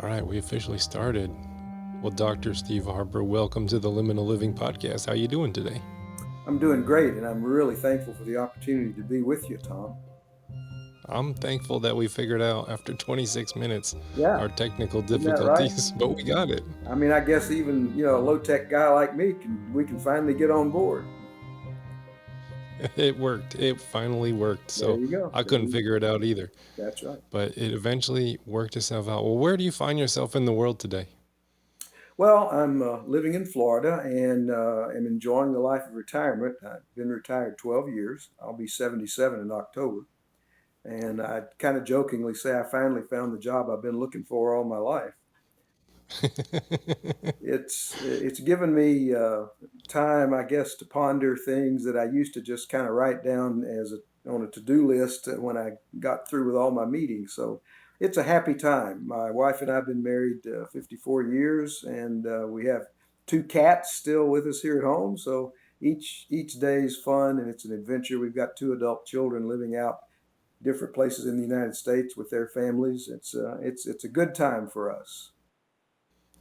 All right, we officially started. Well, Dr. Steve Harper, welcome to the Liminal Living Podcast. How you doing today? I'm doing great, and I'm really thankful for the opportunity to be with you, Tom. I'm thankful that we figured out after 26 minutes Yeah, our technical isn't that right? difficulties, but we got it. I mean, I guess even a low tech guy like me we can finally get on board. It worked. It finally worked. There So you go. I couldn't figure it out either, That's right. but it eventually worked itself out. Well, where do you find yourself in the world today? Well, I'm living in Florida and am enjoying the life of retirement. I've been retired 12 years. I'll be 77 in October. And I kind of jokingly say I finally found the job I've been looking for all my life. It's given me time, I guess, to ponder things that I used to just kind of write down on a to-do list when I got through with all my meetings. So it's a happy time. My wife and I have been married 54 years, and we have two cats still with us here at home. So each day is fun and it's an adventure. We've got two adult children living out different places in the United States with their families. It's a good time for us.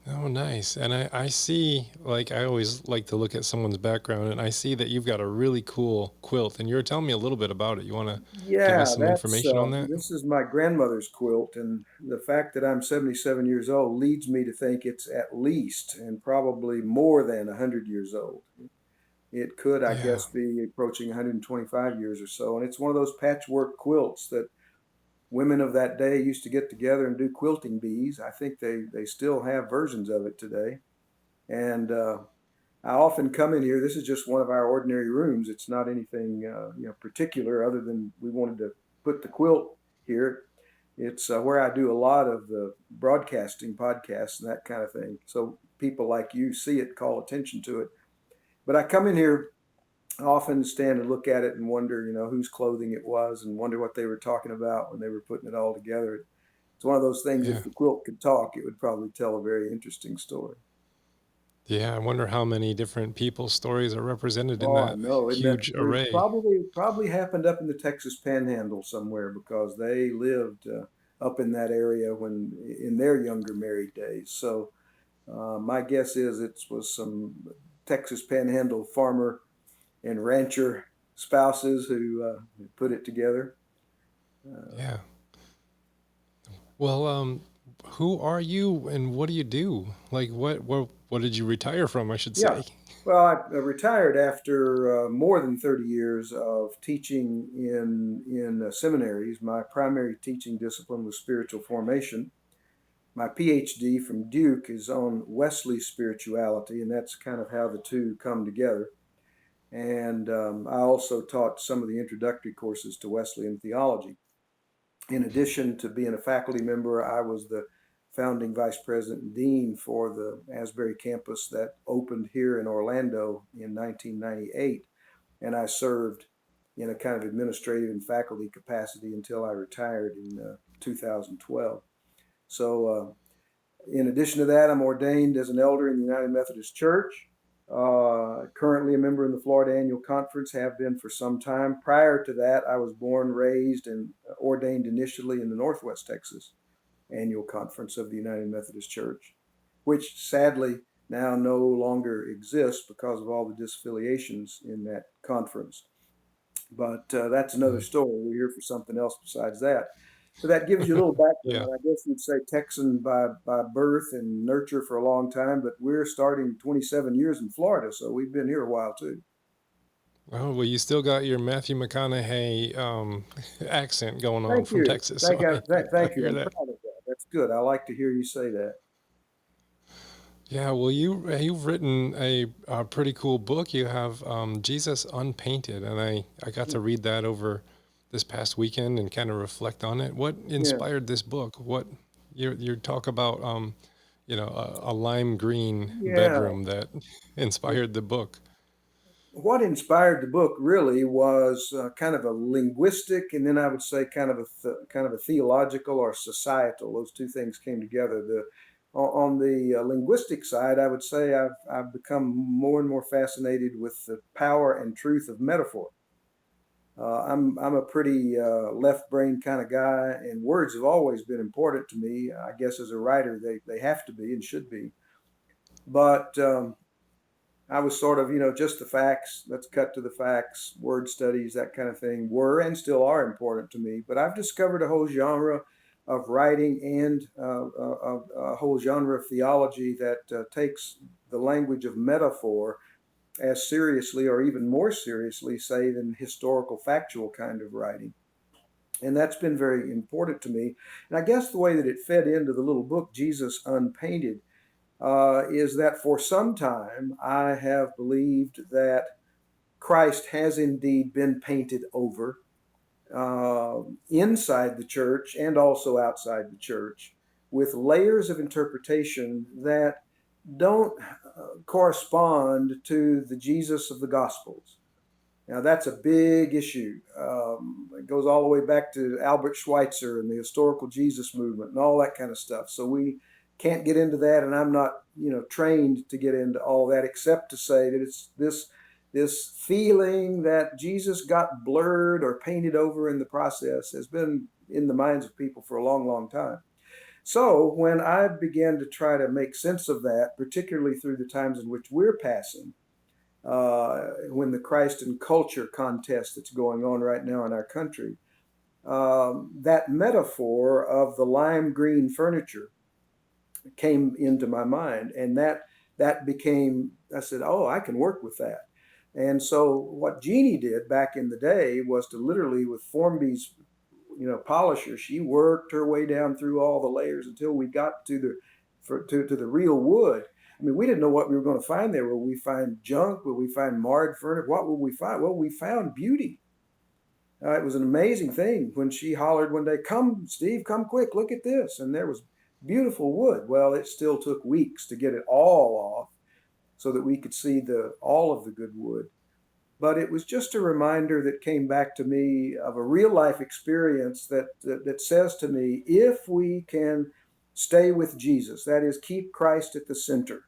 Oh, nice. And I see, like, I always like to look at someone's background, and I see that you've got a really cool quilt, and you were telling me a little bit about it. You want to give us Yeah, some information on that? this is my grandmother's quilt, and the fact that I'm 77 years old leads me to think it's at least and probably more than 100 years old. It could, I Yeah. guess, be approaching 125 years or so, and it's one of those patchwork quilts that women of that day used to get together and do quilting bees. I think they still have versions of it today, and I often come in here. This is just one of our ordinary rooms. It's not anything particular other than we wanted to put the quilt here. It's where I do a lot of the broadcasting podcasts and that kind of thing. So people like you see it, call attention to it. But I come in here, I often stand and look at it and wonder, whose clothing it was and wonder what they were talking about when they were putting it all together. It's one of those things, Yeah. if the quilt could talk, it would probably tell a very interesting story. Yeah. I wonder how many different people's stories are represented in Oh, I that know. Isn't that the huge truth? array. Probably happened up in the Texas Panhandle somewhere because they lived up in that area when in their younger married days. So my guess is it was some Texas Panhandle farmer and rancher spouses who put it together. Uh, Yeah. Well, who are you and what do you do? Like, what did you retire from, I should yeah. say? Well, I retired after more than 30 years of teaching in seminaries. My primary teaching discipline was spiritual formation. My PhD from Duke is on Wesley spirituality, and that's kind of how the two come together. And I also taught some of the introductory courses to Wesleyan theology. In addition to being a faculty member, I was the founding vice president and dean for the Asbury campus that opened here in Orlando in 1998. And I served in a kind of administrative and faculty capacity until I retired in 2012. So, in addition to that, I'm ordained as an elder in the United Methodist Church. Currently a member in the Florida Annual Conference, have been for some time. Prior to that, I was born, raised, and ordained initially in the Northwest Texas Annual Conference of the United Methodist Church, which sadly now no longer exists because of all the disaffiliations in that conference. But that's another Mm. story. We're here for something else besides that. But that gives you a little background. Yeah. I guess you'd say Texan by birth and nurture for a long time, but we're starting 27 years in Florida, so we've been here a while too. Oh, well, you still got your Matthew McConaughey accent going on Thank from you. Texas, so I Thank you. hear I'm that. proud of that. That's good. I like to hear you say that. Yeah, well, you've written a pretty cool book. You have Jesus Unpainted, and I got to read that over this past weekend and kind of reflect on it. What Yeah. inspired this book? What you talk about a lime green Yeah. bedroom that inspired the book. What inspired the book really was kind of a linguistic, and then I would say kind of a theological or societal. Those two things came together. On the linguistic side, I would say I've become more and more fascinated with the power and truth of metaphor. I'm a pretty left brain kind of guy, and words have always been important to me. I guess as a writer, they have to be and should be. But I was sort of, just the facts. Let's cut to the facts. Word studies, that kind of thing, were and still are important to me. But I've discovered a whole genre of writing and a whole genre of theology that takes the language of metaphor as seriously or even more seriously, say, than historical factual kind of writing. And that's been very important to me. And I guess the way that it fed into the little book, Jesus Unpainted, is that for some time I have believed that Christ has indeed been painted over inside the church and also outside the church with layers of interpretation that don't correspond to the Jesus of the Gospels. Now, that's a big issue. It goes all the way back to Albert Schweitzer and the historical Jesus movement and all that kind of stuff. So we can't get into that, and I'm not, trained to get into all that, except to say that it's this feeling that Jesus got blurred or painted over in the process has been in the minds of people for a long, long time. So when I began to try to make sense of that, particularly through the times in which we're passing, when the Christ and culture contest that's going on right now in our country, that metaphor of the lime green furniture came into my mind, and that became, I said, oh, I can work with that. And so what Jeannie did back in the day was to literally, with Formby's polisher, she worked her way down through all the layers until we got to the real wood. I mean, we didn't know what we were going to find there. Will we find junk? Will we find marred furniture? What will we find? Well, we found beauty. It was an amazing thing when she hollered one day, "Come, Steve, come quick, look at this." And there was beautiful wood. Well, it still took weeks to get it all off so that we could see all of the good wood. But it was just a reminder that came back to me of a real life experience that says to me, if we can stay with Jesus, that is, keep Christ at the center.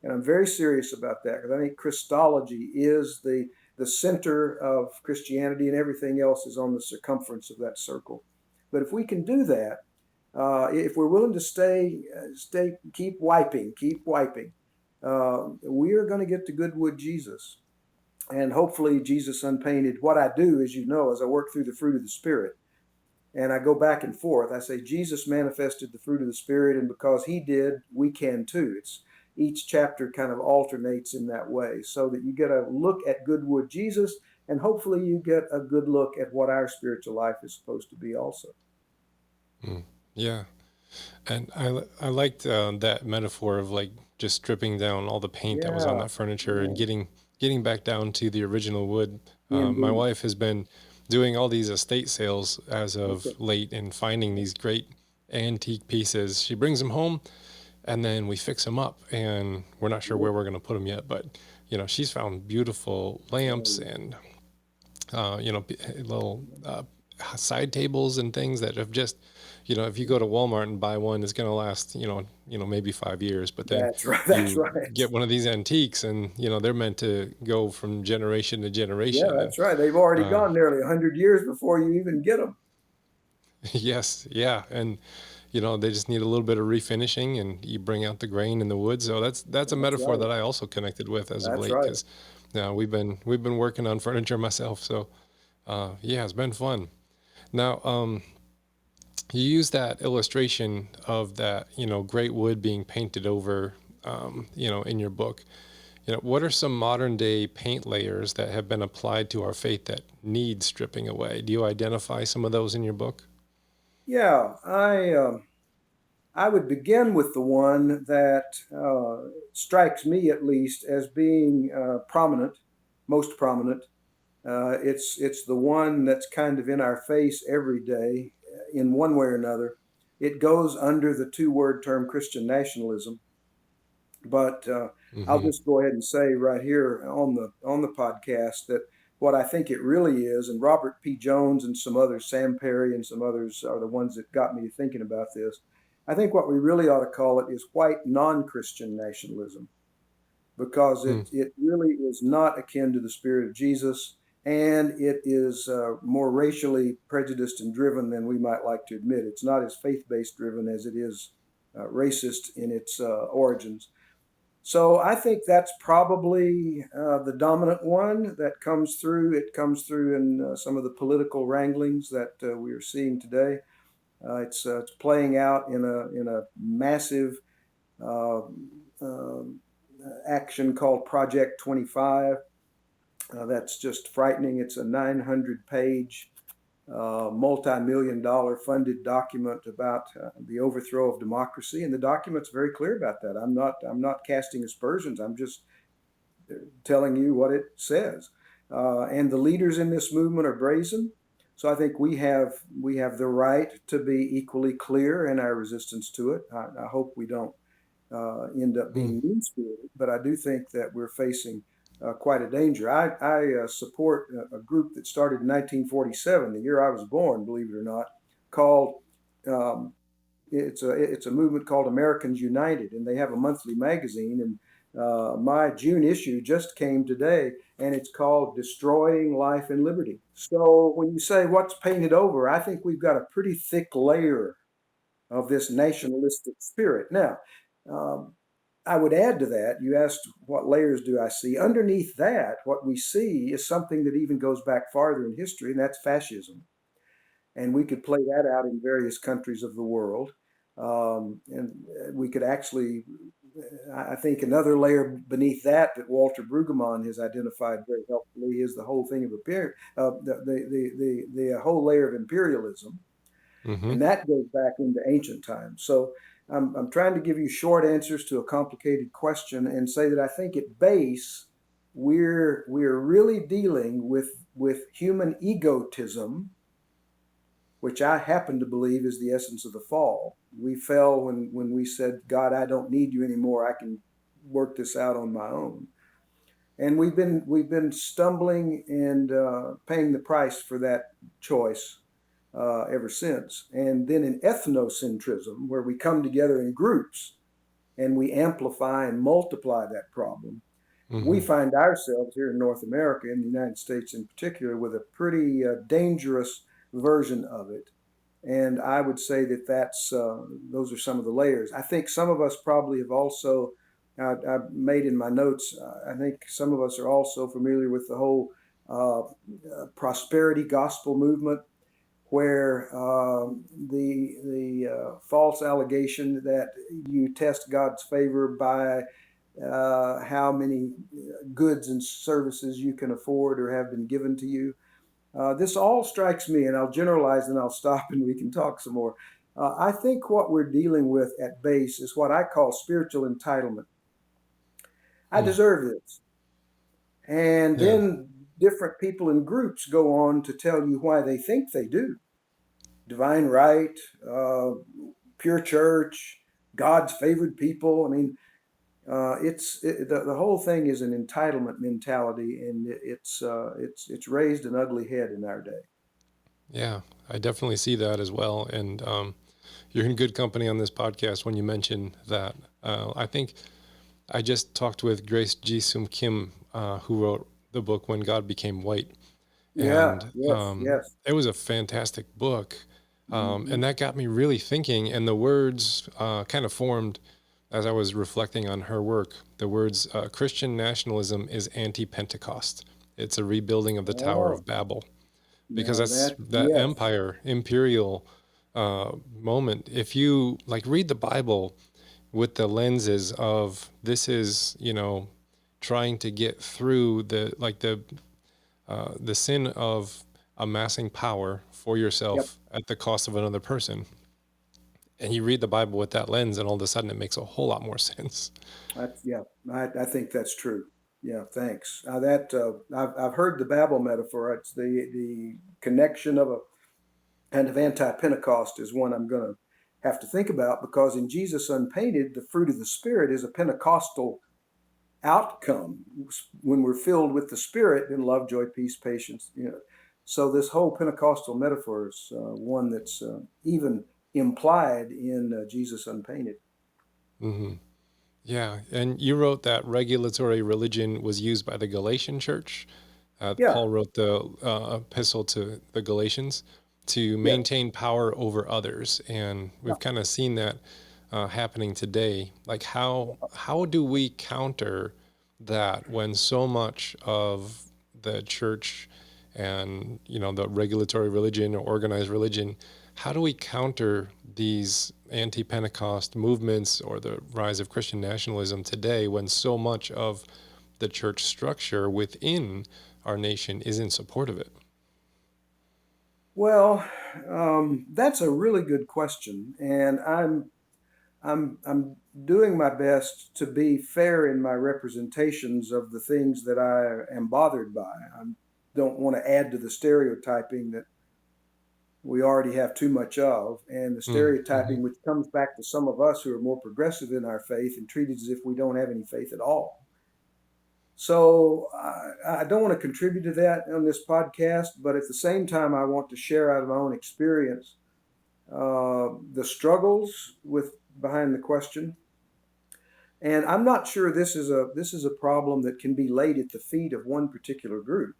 And I'm very serious about that, because I think Christology is the center of Christianity, and everything else is on the circumference of that circle. But if we can do that, if we're willing to keep wiping, we are going to get to Goodwood Jesus. And hopefully Jesus Unpainted. What I do, as you know, is I work through the fruit of the Spirit. And I go back and forth. I say, Jesus manifested the fruit of the Spirit, and because he did, we can too. Each chapter kind of alternates in that way, so that you get a look at Goodwood Jesus, and hopefully you get a good look at what our spiritual life is supposed to be also. Yeah. And I liked that metaphor of like just stripping down all the paint that was on that furniture and getting back down to the original wood. My wife has been doing all these estate sales as of late and finding these great antique pieces. She brings them home, and then we fix them up, and we're not sure where we're going to put them yet, but she's found beautiful lamps and little side tables and things that have just, if you go to Walmart and buy one, it's going to last, maybe 5 years, but then that's right. Get one of these antiques, and, they're meant to go from generation to generation. Yeah, that's right. They've already gone nearly 100 years before you even get them. Yes. Yeah. And, they just need a little bit of refinishing, and you bring out the grain in the wood. So that's a metaphor right. that I also connected with as of late, right. because we've been working on furniture myself. So, it's been fun. Now, you use that illustration of that, great wood being painted over, in your book. What are some modern day paint layers that have been applied to our faith that need stripping away? Do you identify some of those in your book? Yeah, I would begin with the one that strikes me, at least, as being most prominent. It's the one that's kind of in our face every day, in one way or another. It goes under the two-word term Christian nationalism. But I'll just go ahead and say right here on the podcast that what I think it really is, and Robert P. Jones and some others, Sam Perry and some others, are the ones that got me thinking about this. I think what we really ought to call it is white non-Christian nationalism, because it really is not akin to the spirit of Jesus, and it is more racially prejudiced and driven than we might like to admit. It's not as faith-based driven as it is racist in its origins. So I think that's probably the dominant one that comes through. It comes through in some of the political wranglings that we are seeing today. It's playing out in a massive uh, uh, action called Project 25. That's just frightening. It's a 900-page, multi-million dollar funded document about the overthrow of democracy, and the document's very clear about that. I'm not casting aspersions. I'm just telling you what it says. And the leaders in this movement are brazen. So I think we have the right to be equally clear in our resistance to it. I hope we don't end up being mean-spirited, but I do think that we're facing quite a danger. I support a group that started in 1947, the year I was born, believe it or not, called um, it's a movement called Americans United, and they have a monthly magazine. And my June issue just came today, and it's called Destroying Life and Liberty. So when you say what's painted over, I think we've got a pretty thick layer of this nationalistic spirit. Now, um, I would add to that, you asked what layers do I see? Underneath that, what we see is something that even goes back farther in history, and that's fascism. And we could play that out in various countries of the world. And we could actually, I think, another layer beneath that Walter Brueggemann has identified very helpfully is the whole thing of the whole layer of imperialism, Mm-hmm. and that goes back into ancient times. So I'm trying to give you short answers to a complicated question and say that I think at base we're really dealing with human egotism, which I happen to believe is the essence of the fall. We fell when we said, God, I don't need you anymore. I can work this out on my own. And we've been stumbling and paying the price for that choice ever since. And then in ethnocentrism, where we come together in groups and we amplify and multiply that problem, we Mm-hmm. find ourselves here in North America, in the United States in particular, with a pretty dangerous version of it. And I would say that those are some of the layers. I think some of us probably have also, I made in my notes, I think some of us are also familiar with the whole prosperity gospel movement, where the false allegation that you test God's favor by how many goods and services you can afford or have been given to you. This all strikes me, and I'll generalize and I'll stop and we can talk some more. I think what we're dealing with at base is what I call spiritual entitlement. I Mm. deserve this. And Yeah. then different people and groups go on to tell you why they think they do. Divine right, pure church, God's favored people. I mean, the whole thing is an entitlement mentality, and it's raised an ugly head in our day. Yeah. I definitely see that as well. And you're in good company on this podcast when you mention that. I think I just talked with Grace Ji-sum Kim, who wrote the book When God Became White. Yeah. And Yes. Yes. it was a fantastic book. Hmm. And that got me really thinking. And the words kind of formed as I was reflecting on her work. The words Christian nationalism is anti Pentecost. It's a rebuilding of the Tower Oh, of Babel. Because now that's that that yes. empire, imperial moment. If you like read the Bible with the lenses of this is, trying to get through the sin of amassing power for Yep. yourself at the cost of another person. And you read the Bible with that lens, and all of a sudden it makes a whole lot more sense. Yeah. I think that's true. Yeah. Thanks. That I've heard the Babel metaphor. It's the connection of a kind of anti-Pentecost is one I'm going to have to think about, because in Jesus Unpainted, the fruit of the Spirit is a Pentecostal outcome. When we're filled with the Spirit, then love, joy, peace, patience. So this whole Pentecostal metaphor is one that's even implied in Jesus Unpainted. Hmm. Yeah, and you wrote that regulatory religion was used by the Galatian church. Yeah, Paul wrote the epistle to the Galatians to yeah. maintain power over others, and Yeah. we've kind of seen that happening today. Like how do we counter that when so much of the church and the regulatory religion or organized religion, how do we counter these anti-Pentecost movements or the rise of Christian nationalism today when so much of the church structure within our nation is in support of it? Well, that's a really good question, and I'm doing my best to be fair in my representations of the things that I am bothered by. I don't want to add to the stereotyping that we already have too much of, and the Mm-hmm. stereotyping which comes back to some of us who are more progressive in our faith and treated as if we don't have any faith at all. So I don't want to contribute to that on this podcast, but at the same time, I want to share out of my own experience the struggles with behind the question. And I'm not sure this is a problem that can be laid at the feet of one particular group.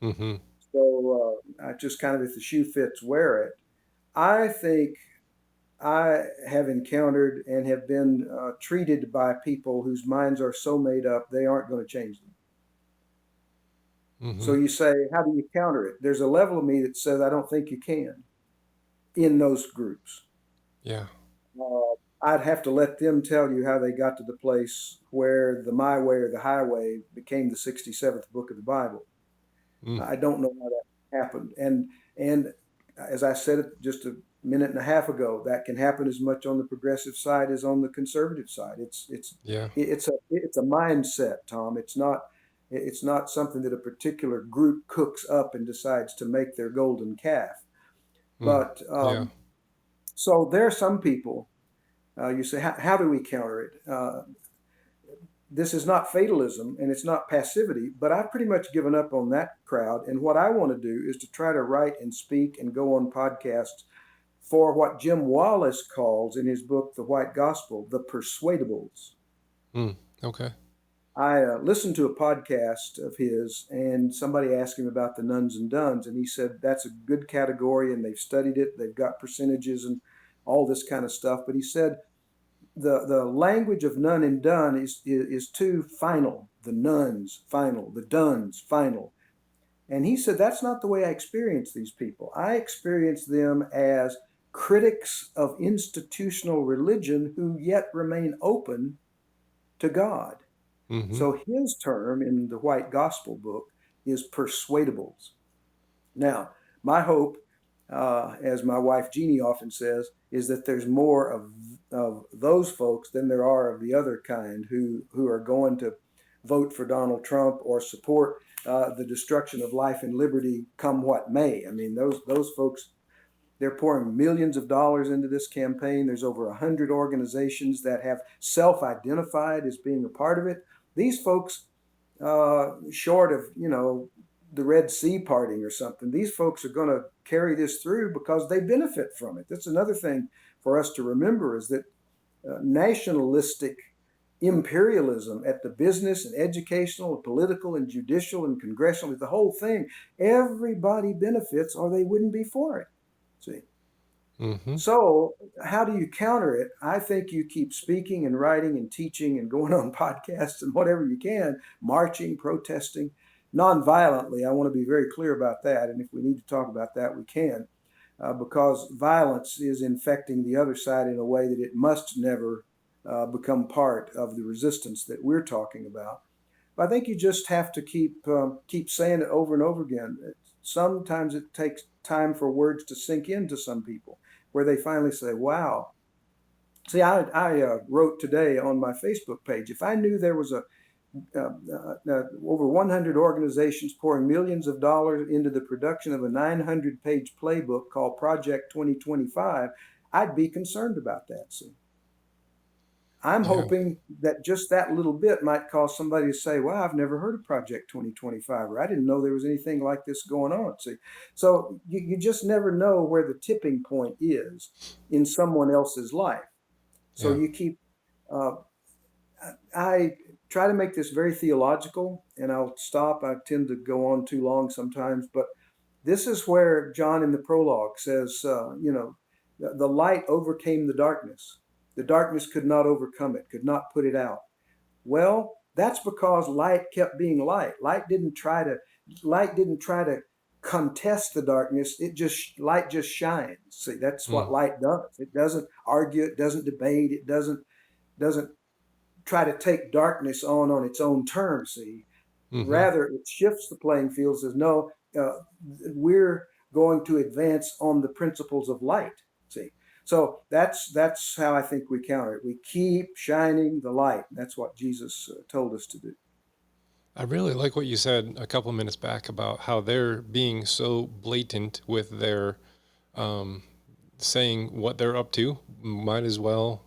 Mm-hmm. So I just kind of, if the shoe fits, wear it. I think I have encountered and have been treated by people whose minds are so made up they aren't going to change them. So Mm-hmm. you say, how do you counter it? There's a level of me that says I don't think you can in those groups. Yeah. I'd have to let them tell you how they got to the place where the my way or the highway became the 67th book of the Bible. Mm. I don't know how that happened. And as I said it just a minute and a half ago, that can happen as much on the progressive side as on the conservative side. Yeah. It's a mindset, Tom. It's not something that a particular group cooks up and decides to make their golden calf. Mm. But Yeah. so there are some people. You say, how do we counter it? This is not fatalism and it's not passivity, but I've pretty much given up on that crowd. And what I want to do is to try to write and speak and go on podcasts for what Jim Wallace calls in his book, The White Gospel, the persuadables. Mm. Okay. I listened to a podcast of his, and somebody asked him about the nuns and duns, and he said that's a good category, and they've studied it, they've got percentages and all this kind of stuff. But he said the language of none and done is too final. The nuns final, the duns final. And he said that's not the way I experience these people. I experience them as critics of institutional religion who yet remain open to God. Mm-hmm. So his term in the White Gospel book is persuadables. Now, my hope, as my wife Jeannie often says, is that there's more of those folks than there are of the other kind who are going to vote for Donald Trump or support the destruction of life and liberty come what may. I mean, those folks, they're pouring millions of dollars into this campaign. There's over 100 organizations that have self-identified as being a part of it. These folks, short of the Red Sea parting or something, these folks are going to carry this through because they benefit from it. That's another thing for us to remember is that nationalistic imperialism at the business and educational and political and judicial and congressional, the whole thing, everybody benefits or they wouldn't be for it. See? Mm-hmm. So, how do you counter it? I think you keep speaking and writing and teaching and going on podcasts and whatever you can, marching, protesting, non-violently. I want to be very clear about that. And if we need to talk about that, we can, because violence is infecting the other side in a way that it must never become part of the resistance that we're talking about. But I think you just have to keep saying it over and over again. Sometimes it takes time for words to sink into some people, where they finally say, "Wow." See, I wrote today on my Facebook page. If I knew there was over 100 organizations pouring millions of dollars into the production of a 900-page playbook called Project 2025, I'd be concerned about that. See, I'm Yeah. hoping that just that little bit might cause somebody to say, "Well, I've never heard of Project 2025, or I didn't know there was anything like this going on." See, so you just never know where the tipping point is in someone else's life. So Yeah. you keep. Uh, I try to make this very theological, and I'll stop. I tend to go on too long sometimes, but this is where John in the prologue says, the light overcame the darkness. The darkness could not overcome it, could not put it out. Well, that's because light kept being light. Light didn't try to contest the darkness. Light just shines. See, that's what light does. It doesn't argue, it doesn't debate, it doesn't try to take darkness on its own terms. See, rather it shifts the playing field. Says no, we're going to advance on the principles of light. See, so that's how I think we counter it. We keep shining the light. That's what Jesus told us to do. I really like what you said a couple minutes back about how they're being so blatant with their saying what they're up to. We might as well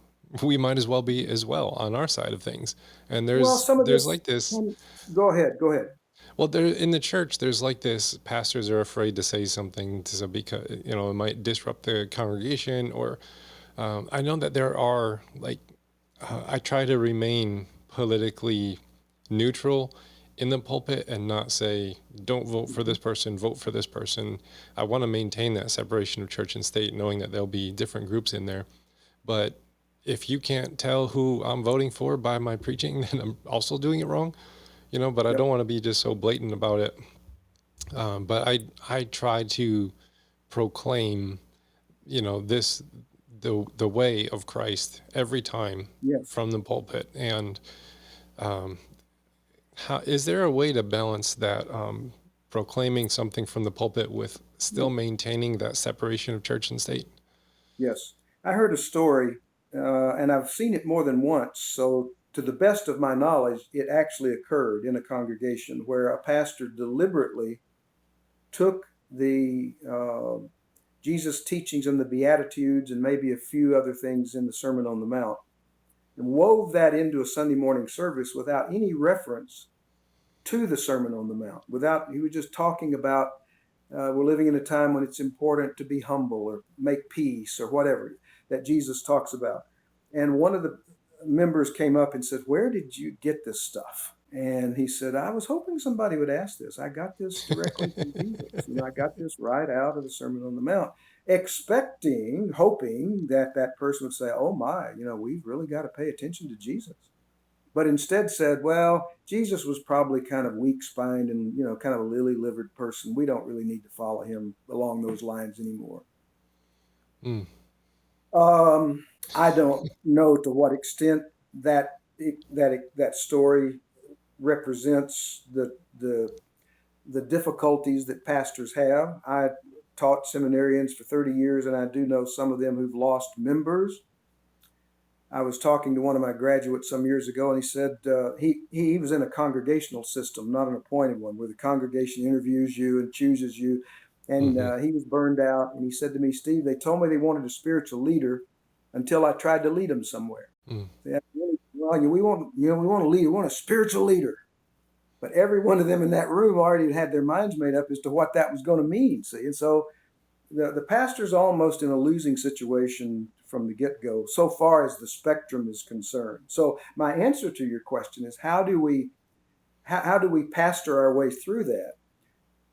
be as well on our side of things. And Some of there's this. like this. Go ahead. Well, there in the church, there's like this. Pastors are afraid to say something because it might disrupt the congregation. Or I know that there are I try to remain politically neutral in the pulpit and not say, don't vote for this person, vote for this person. I want to maintain that separation of church and state, knowing that there'll be different groups in there. But if you can't tell who I'm voting for by my preaching, then I'm also doing it wrong. But I don't want to be just so blatant about it. But I try to proclaim, the way of Christ every time from the pulpit. And is there a way to balance that, proclaiming something from the pulpit with still maintaining that separation of church and state? Yes. I heard a story, and I've seen it more than once. So to the best of my knowledge, it actually occurred in a congregation where a pastor deliberately took the Jesus teachings and the Beatitudes and maybe a few other things in the Sermon on the Mount and wove that into a Sunday morning service without any reference to the Sermon on the Mount. He was just talking about we're living in a time when it's important to be humble or make peace or whatever that Jesus talks about. And one of the members came up and said, "Where did you get this stuff?" And he said, "I was hoping somebody would ask this. I got this directly from Jesus. I got this right out of the Sermon on the Mount," hoping that that person would say, "Oh my, we've really got to pay attention to Jesus." But instead said, "Well, Jesus was probably kind of weak-spined and, kind of a lily-livered person. We don't really need to follow him along those lines anymore." I don't know to what extent that story represents the difficulties that pastors have. I taught seminarians for 30 years, and I do know some of them who've lost members. I was talking to one of my graduates some years ago, and he said he was in a congregational system, not an appointed one, where the congregation interviews you and chooses you. And he was burned out, and he said to me, "Steve, they told me they wanted a spiritual leader until I tried to lead them somewhere." They "Well, we want a leader, we want a spiritual leader." But every one of them in that room already had their minds made up as to what that was going to mean. See, and so the pastor's almost in a losing situation from the get-go, so far as the spectrum is concerned. So my answer to your question is, how do we pastor our way through that?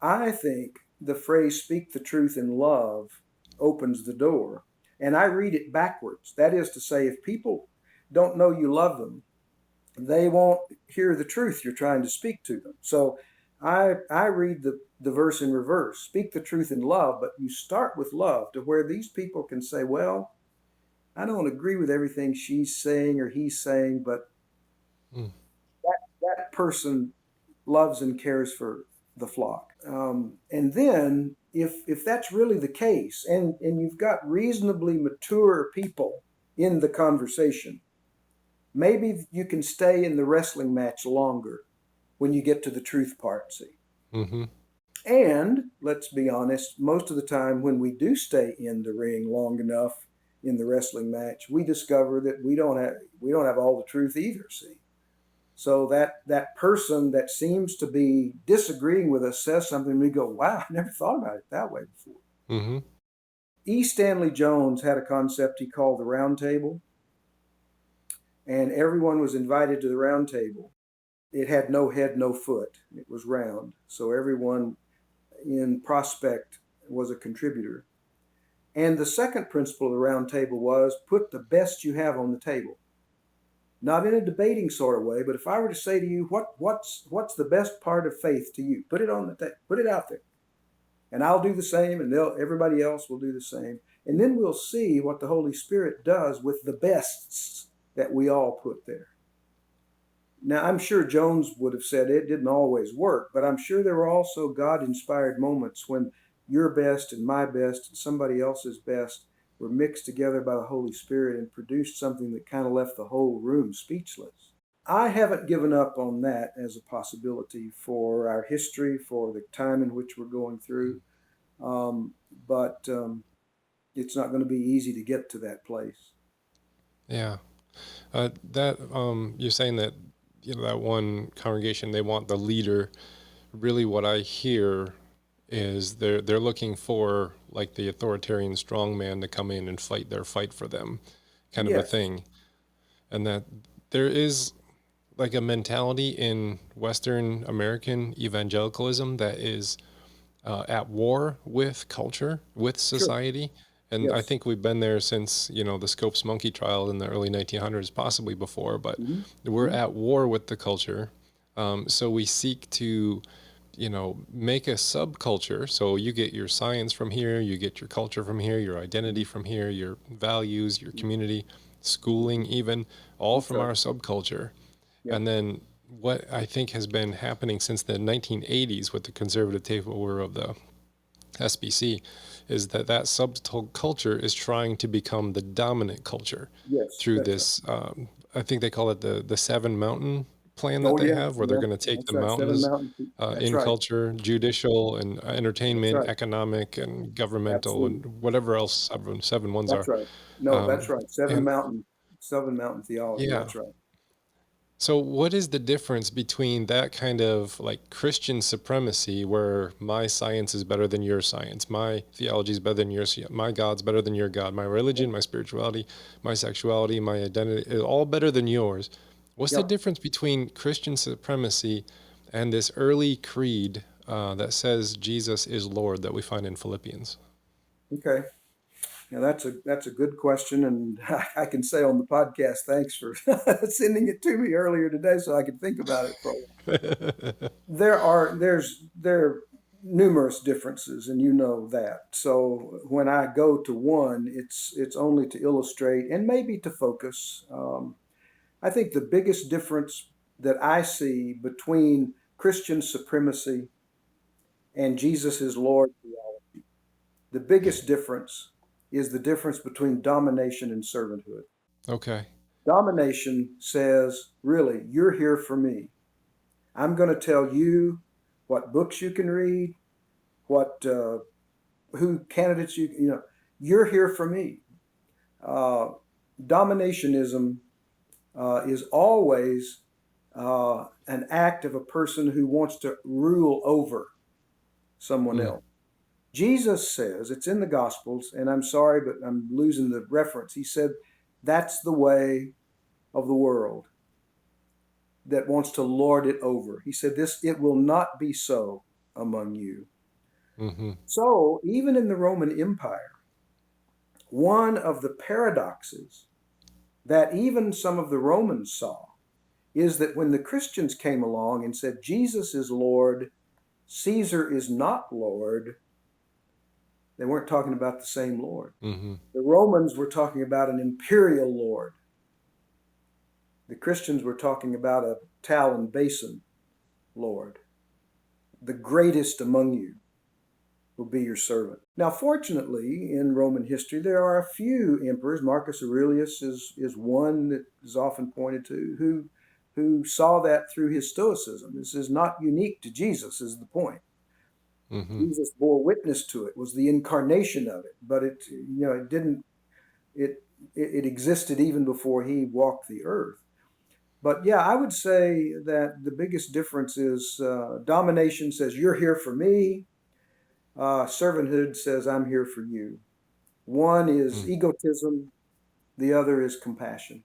I think the phrase "speak the truth in love" opens the door. And I read it backwards. That is to say, if people don't know you love them, they won't hear the truth you're trying to speak to them. So I read the verse in reverse. Speak the truth in love, but you start with love to where these people can say, "Well, I don't agree with everything she's saying or he's saying, but that person loves and cares for the flock." And then if that's really the case, and you've got reasonably mature people in the conversation, maybe you can stay in the wrestling match longer when you get to the truth part, see. And let's be honest, most of the time when we do stay in the ring long enough in the wrestling match, we discover that we don't have all the truth either, see. So that person that seems to be disagreeing with us says something, and we go, "Wow, I never thought about it that way before." E. Stanley Jones had a concept he called the round table, and everyone was invited to the round table. it had no head, no foot. It was round. So everyone in prospect was a contributor. And the second principle of the round table was put the best you have on the table. Not in a debating sort of way, but if I were to say to you, what's the best part of faith to you? Put it on the table, put it out there. And I'll do the same, and everybody else will do the same. And then we'll see what the Holy Spirit does with the bests that we all put there. Now, I'm sure Jones would have said it didn't always work, but I'm sure there were also God-inspired moments when your best and my best and somebody else's best were mixed together by the Holy Spirit and produced something that kind of left the whole room speechless. I haven't given up on that as a possibility for our history, for the time in which we're going through, but it's not going to be easy to get to that place. Yeah. That you're saying that that one congregation, they want the leader. Really, what I hear is they're looking for like the authoritarian strongman to come in and fight their fight for them, kind of a Yes, thing, and that there is like a mentality in Western American evangelicalism that is at war with culture, with sure. society. And I Yes. think we've been there since, the Scopes monkey trial in the early 1900s, possibly before, but Mm-hmm. we're Mm-hmm. at war with the culture. So we seek to, make a subculture. So you get your science from here, you get your culture from here, your identity from here, your values, your community, schooling, even all That's from right. our subculture. Yeah. And then what I think has been happening since the 1980s with the conservative takeover of the SBC is that subculture is trying to become the dominant culture Yes, through that's right. this. I think they call it the Seven Mountain plan that Oh they yeah, have, where they're yeah. going to take That's the right. Seven mountains Mountain Peak. That's in right. culture, judicial, and That's entertainment, right. economic, and governmental, Absolutely. and whatever else seven ones That's are. right. No, that's Um, right. and Seven Mountain theology. yeah, That's right. so, what is the difference between that kind of like Christian supremacy, where my science is better than your science, my theology is better than yours, my God's better than your God, my religion, my spirituality, my sexuality, my identity is all better than yours? What's the Yep. difference between Christian supremacy and this early creed that says Jesus is Lord that we find in Philippians? Okay. Now that's a good question, and I can say on the podcast, thanks for sending it to me earlier today, so I could think about it for a while. There are numerous differences, and you know that. So when I go to one, it's only to illustrate and maybe to focus. I think the biggest difference that I see between Christian supremacy and Jesus is Lord theology, the biggest difference is the difference between domination and servanthood. Okay. Domination says, really, you're here for me. I'm going to tell you what books you can read, what who candidates you're here for me. Uh, Dominationism is always an act of a person who wants to rule over someone Mm, else. Jesus says, it's in the Gospels, and I'm sorry, but I'm losing the reference. He said, that's the way of the world that wants to lord it over. He said, it will not be so among you. mm-hmm. So, even in the Roman Empire, one of the paradoxes that even some of the Romans saw is that when the Christians came along and said, Jesus is Lord, Caesar is not Lord, they weren't talking about the same Lord. Mm-hmm. The Romans were talking about an imperial Lord. The Christians were talking about a talon basin Lord. The greatest among you will be your servant. Now, fortunately, in Roman history, there are a few emperors. Marcus Aurelius is one that is often pointed to, who saw that through his stoicism. This is not unique to Jesus, is the point. Mm-hmm. Jesus bore witness to it, was the incarnation of it, but it didn't. It existed even before he walked the earth. But yeah, I would say that the biggest difference is domination says, you're here for me. Servanthood says, I'm here for you. One is Mm. egotism, the other is compassion.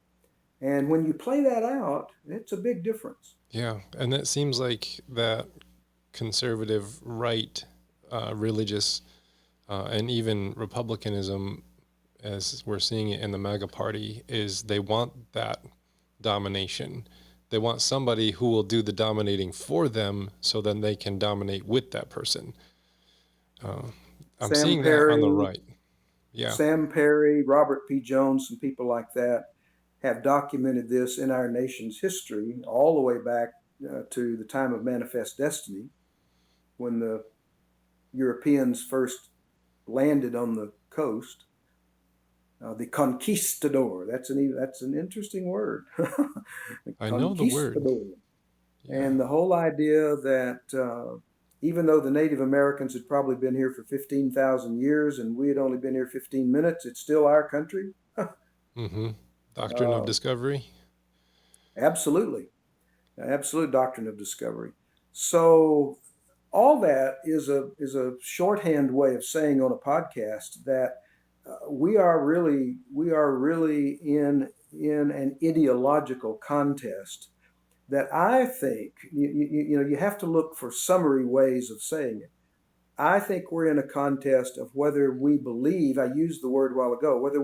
And when you play that out, it's a big difference. Yeah, and it seems like that conservative right, religious, and even republicanism, as we're seeing it in the MAGA party, is they want that domination. They want somebody who will do the dominating for them so then they can dominate with that person. I'm Sam seeing that on the Perry, right. Yeah, Sam Perry, Robert P. Jones, and people like that have documented this in our nation's history all the way back to the time of Manifest Destiny, when the Europeans first landed on the coast. The conquistador. That's an interesting word. The I know the word. conquistador. Yeah, And the whole idea that even though the Native Americans had probably been here for 15,000 years and we had only been here 15 minutes, it's still our country. mm-hmm. Doctrine of uh, discovery. Absolutely. Absolute doctrine of discovery. So all that is a shorthand way of saying on a podcast that we are really in an ideological contest that I think you have to look for summary ways of saying it. I think we're in a contest of whether we believe. I used the word a while ago. Whether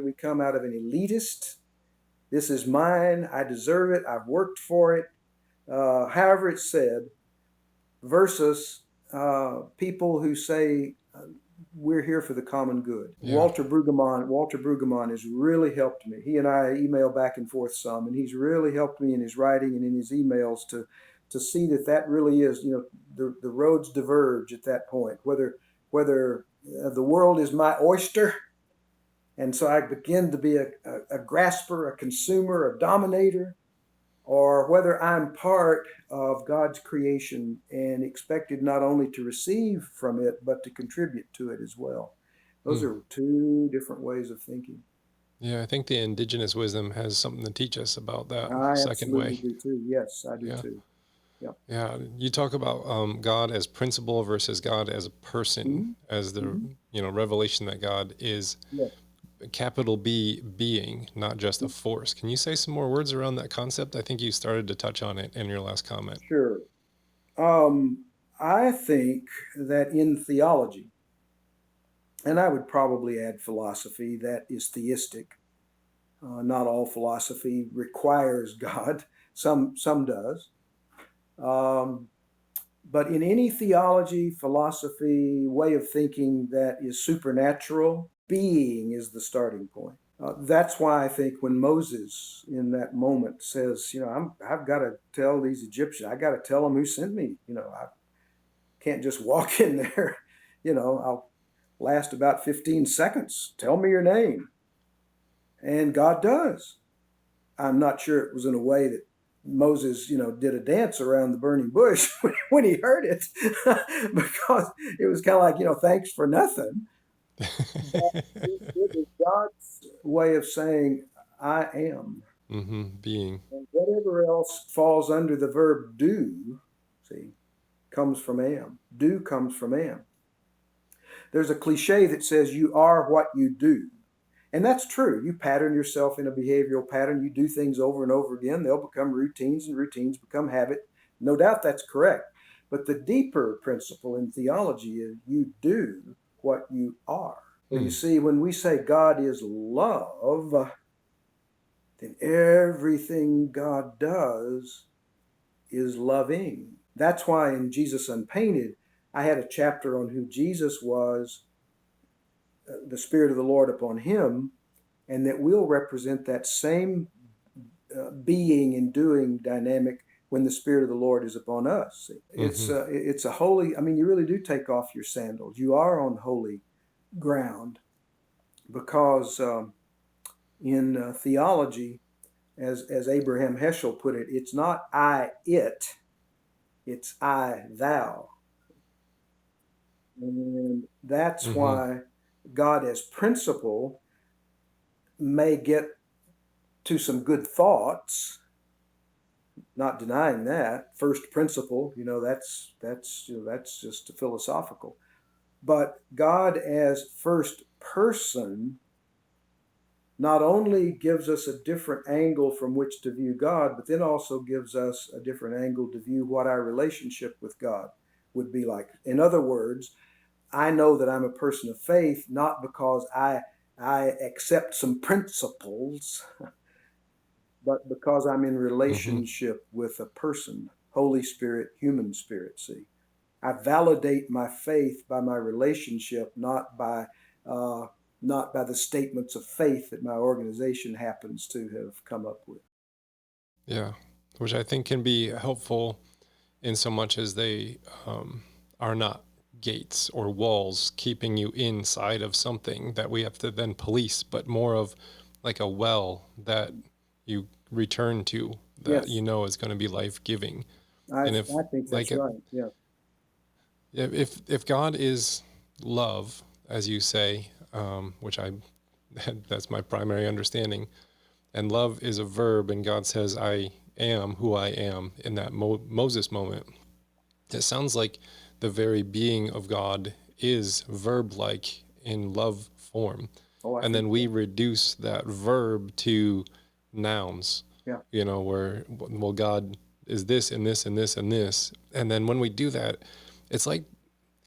we come out of an elitist. This is mine. I deserve it. I've worked for it. However it's said, versus people who say we're here for the common good. Yeah. Walter Brueggemann has really helped me. He and I email back and forth some, and he's really helped me in his writing and in his emails to see that really is, the roads diverge at that point. Whether the world is my oyster, and so I begin to be a grasper, a consumer, a dominator, or whether I'm part of God's creation and expected not only to receive from it, but to contribute to it as well. Those are two different ways of thinking. Yeah, I think the indigenous wisdom has something to teach us about that I second absolutely way. do too. Yes, I do Yeah. too. Yep. Yeah, you talk about God as principle versus God as a person, Mm-hmm. as the Mm-hmm. revelation that God is Yes. capital B being, not just a force. Can you say some more words around that concept? I think you started to touch on it in your last comment. Sure. I think that in theology, and I would probably add philosophy that is theistic. Not all philosophy requires God. Some does. Um, but in any theology, philosophy, way of thinking that is supernatural, being is the starting point. That's why I think when Moses in that moment says, I've got to tell these Egyptians, I got to tell them who sent me. I can't just walk in there. I'll last about 15 seconds. Tell me your name. And God does. I'm not sure it was in a way that Moses, did a dance around the burning bush when he heard it, because it was kind of like, thanks for nothing. But it was God's way of saying, I am. Being. And whatever else falls under the verb do, see, comes from am. Do comes from am. There's a cliche that says you are what you do. And that's true. You pattern yourself in a behavioral pattern. You do things over and over again. They'll become routines, and routines become habit. No doubt that's correct. But the deeper principle in theology is you do what you are. So you see, when we say God is love, then everything God does is loving. That's why in Jesus Unpainted, I had a chapter on who Jesus was, the Spirit of the Lord upon him, and that we'll represent that same being and doing dynamic when the Spirit of the Lord is upon us. It's a holy. I mean, you really do take off your sandals. You are on holy ground, because in theology, as Abraham Heschel put it, it's not I it, it's I thou, and that's why God as principle may get to some good thoughts, not denying that. First principle, that's just philosophical. But God as first person not only gives us a different angle from which to view God, but then also gives us a different angle to view what our relationship with God would be like. In other words, I know that I'm a person of faith, not because I accept some principles, but because I'm in Mm-hmm. relationship with a person, Holy Spirit, human spirit. See, I validate my faith by my relationship, uh, not by the statements of faith that my organization happens to have come up with. Yeah, which I think can be helpful in so much as they are not gates or walls keeping you inside of something that we have to then police, but more of like a well that you return to that Yes, you know is going to be life giving. And if I think like that's right. Yeah, if God is love, as you say, which I that's my primary understanding, and love is a verb, and God says, "I am who I am" in that Moses moment. It sounds like the very being of God is verb-like in love form, oh, I and think then we so. reduce that verb to nouns. Yeah, Where well, God is this and this and this and this, and then when we do that, it's like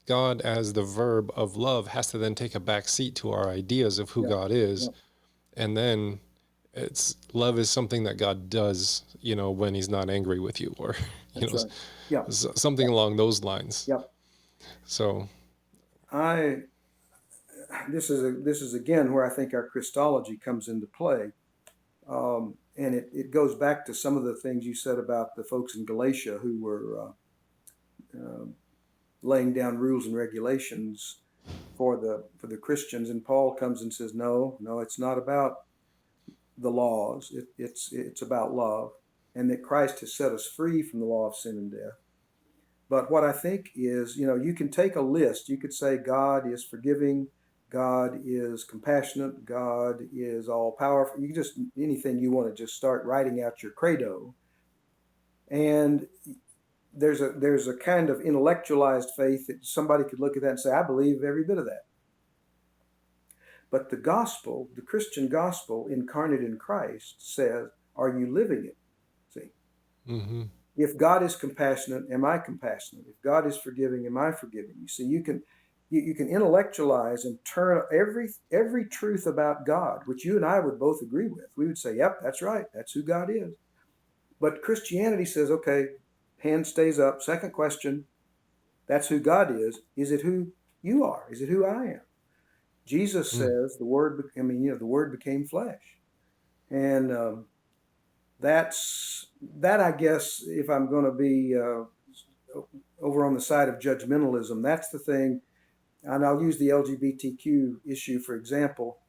God as the verb of love has to then take a back seat to our ideas of who yeah, God is. yeah, And then it's love is something that God does, when he's not angry with you or, you that's know, right. Yeah, something yeah, along those lines. yeah. So, I this is again where I think our Christology comes into play. And it goes back to some of the things you said about the folks in Galatia who were uh, laying down rules and regulations for the Christians. And Paul comes and says, no, no, it's not about the laws. It's about love, and that Christ has set us free from the law of sin and death. But what I think is, you can take a list. You could say God is forgiving, God is compassionate, God is all powerful. You can just anything you want to just start writing out your credo. And there's a kind of intellectualized faith that somebody could look at that and say, I believe every bit of that. But the gospel, the Christian gospel incarnate in Christ says, are you living it? See, mm-hmm, if God is compassionate, am I compassionate? If God is forgiving, am I forgiving? You see, you can intellectualize and turn every truth about God, which you and I would both agree with. We would say, yep, that's right. That's who God is. But Christianity says, okay, hand stays up. Second question, that's who God is. Is it who you are? Is it who I am? Jesus mm, says the Word became flesh, and that. I guess if I'm going to be over on the side of judgmentalism, that's the thing. And I'll use the LGBTQ issue for example,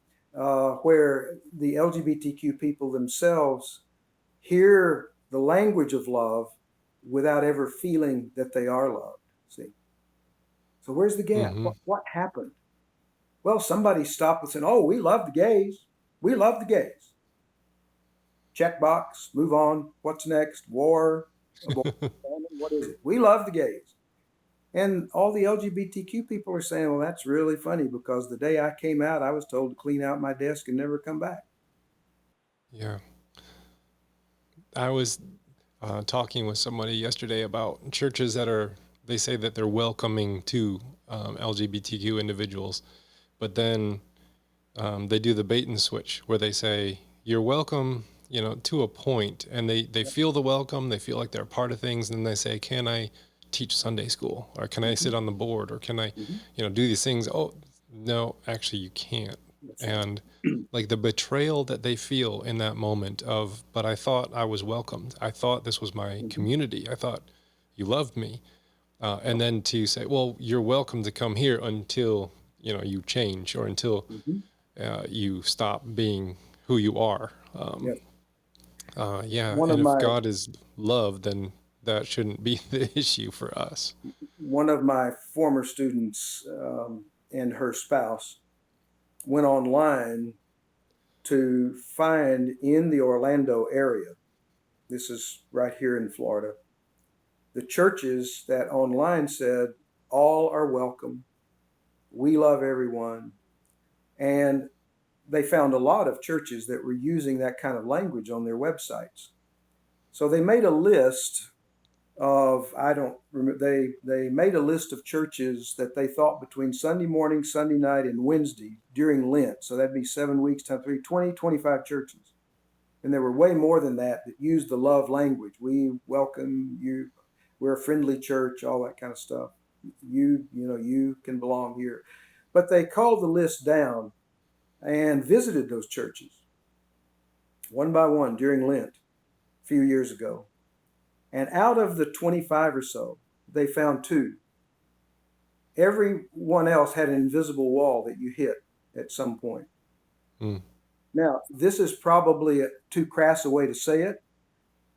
where the LGBTQ people themselves hear the language of love without ever feeling that they are loved. See, so where's the gap? mm-hmm. What happened? Well, somebody stopped and said, "Oh, we love the gays. We love the gays." Checkbox. Move on. What's next? War. Abortion. What is it? We love the gays. And all the LGBTQ people are saying, "Well, that's really funny because the day I came out, I was told to clean out my desk and never come back." Yeah. I was talking with somebody yesterday about churches they say that they're welcoming to LGBTQ individuals, but then they do the bait and switch where they say you're welcome, to a point, and they feel the welcome, they feel like they're a part of things, and then they say, can I teach Sunday school, or can I Mm-hmm. sit on the board, or can I, Mm-hmm. do these things? Oh, no, actually you can't. That's right. And like the betrayal that they feel in that moment of, but I thought I was welcomed, I thought this was my Mm-hmm. community, I thought you loved me, Yep. and then to say, well, you're welcome to come here until you change, or until Mm-hmm. you stop being who you are. Yes. Yeah, One of and if my God is love, then that shouldn't be the issue for us. one of my former students and her spouse went online to find in the Orlando area. This is right here in Florida. The churches that online said all are welcome. We love everyone. And they found a lot of churches that were using that kind of language on their websites. So they made a list of, I don't remember, they made a list of churches that they thought between Sunday morning, Sunday night, and Wednesday during Lent. So that'd be 7 weeks times 3, 20, 25 churches. And there were way more than that used the love language. We welcome you. We're a friendly church, all that kind of stuff. You can belong here. But they called the list down and visited those churches one by one during Lent a few years ago. And out of the 25 or so, they found 2. Everyone else had an invisible wall that you hit at some point. Mm. Now, this is probably too crass a way to say it,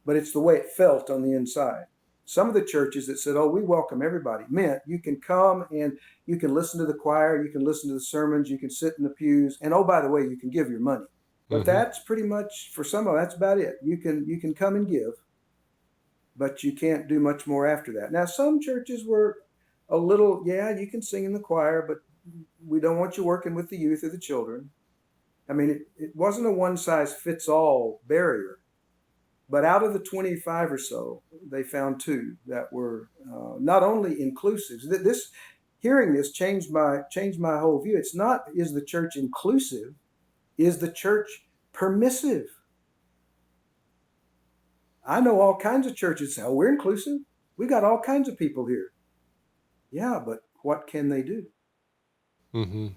but it's the way it felt on the inside. Some of the churches that said, oh, we welcome everybody, meant you can come and you can listen to the choir, you can listen to the sermons, you can sit in the pews, and oh, by the way, you can give your money. But that's pretty much, for some of them, that's about it. You can come and give, but you can't do much more after that. Now, some churches were a little, yeah, you can sing in the choir, but we don't want you working with the youth or the children. I mean, it wasn't a one-size-fits-all barrier. But out of the 25 or so, they found 2 that were not only inclusive. Hearing this changed my whole view. It's not, is the church inclusive? Is the church permissive? I know all kinds of churches say, oh, we're inclusive. We got all kinds of people here. Yeah, but what can they do? Mm-hmm.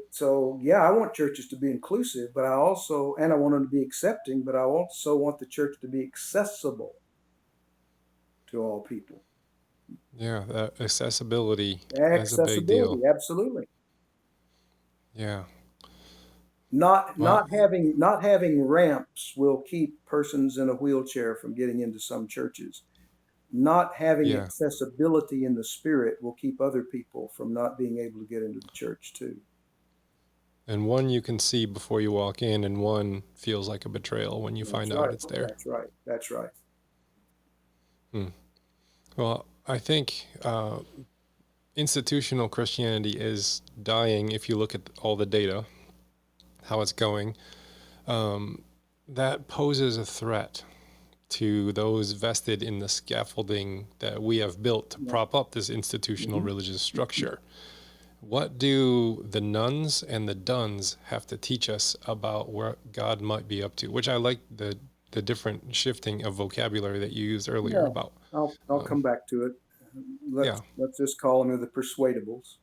So, yeah, I want churches to be inclusive, but I want them to be accepting, but I also want the church to be accessible to all people. Yeah, that accessibility is a big deal. Absolutely. Yeah. Not having ramps will keep persons in a wheelchair from getting into some churches. Not having accessibility in the spirit will keep other people from not being able to get into the church too. And one you can see before you walk in, and one feels like a betrayal when you find out it's there. That's right. Well, I think institutional Christianity is dying if you look at all the data, how it's going. That poses a threat to those vested in the scaffolding that we have built to prop up this institutional religious structure. What do the nuns and the duns have to teach us about where God might be up to? Which I like the different shifting of vocabulary that you used earlier about. I'll come back to it. Let's just call them the persuadables.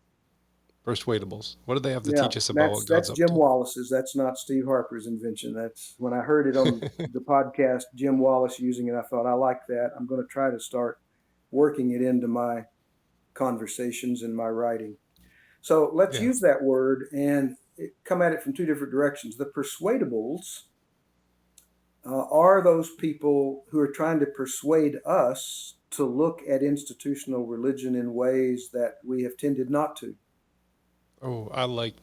Persuadables. What do they have to teach us about what God's up to? That's Jim to? Wallace's. That's not Steve Harper's invention. That's when I heard it on the podcast, Jim Wallace using it, I thought, I like that. I'm going to try to start working it into my conversations and my writing. So let's use that word and come at it from 2 different directions. The persuadables are those people who are trying to persuade us to look at institutional religion in ways that we have tended not to. Oh, I like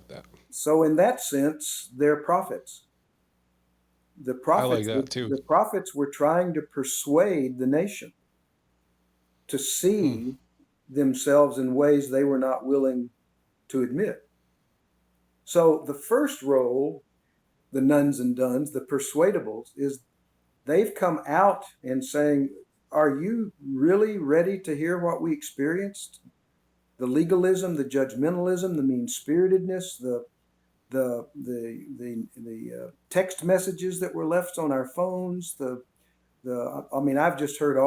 that. So in that sense, they're prophets. The prophets, I like that too. The prophets were trying to persuade the nation to see themselves in ways they were not willing to admit. So the first role, the nuns and duns, the persuadables, is they've come out and saying, are you really ready to hear what we experienced? The legalism, the judgmentalism, the mean-spiritedness, the text messages that were left on our phones, I've just heard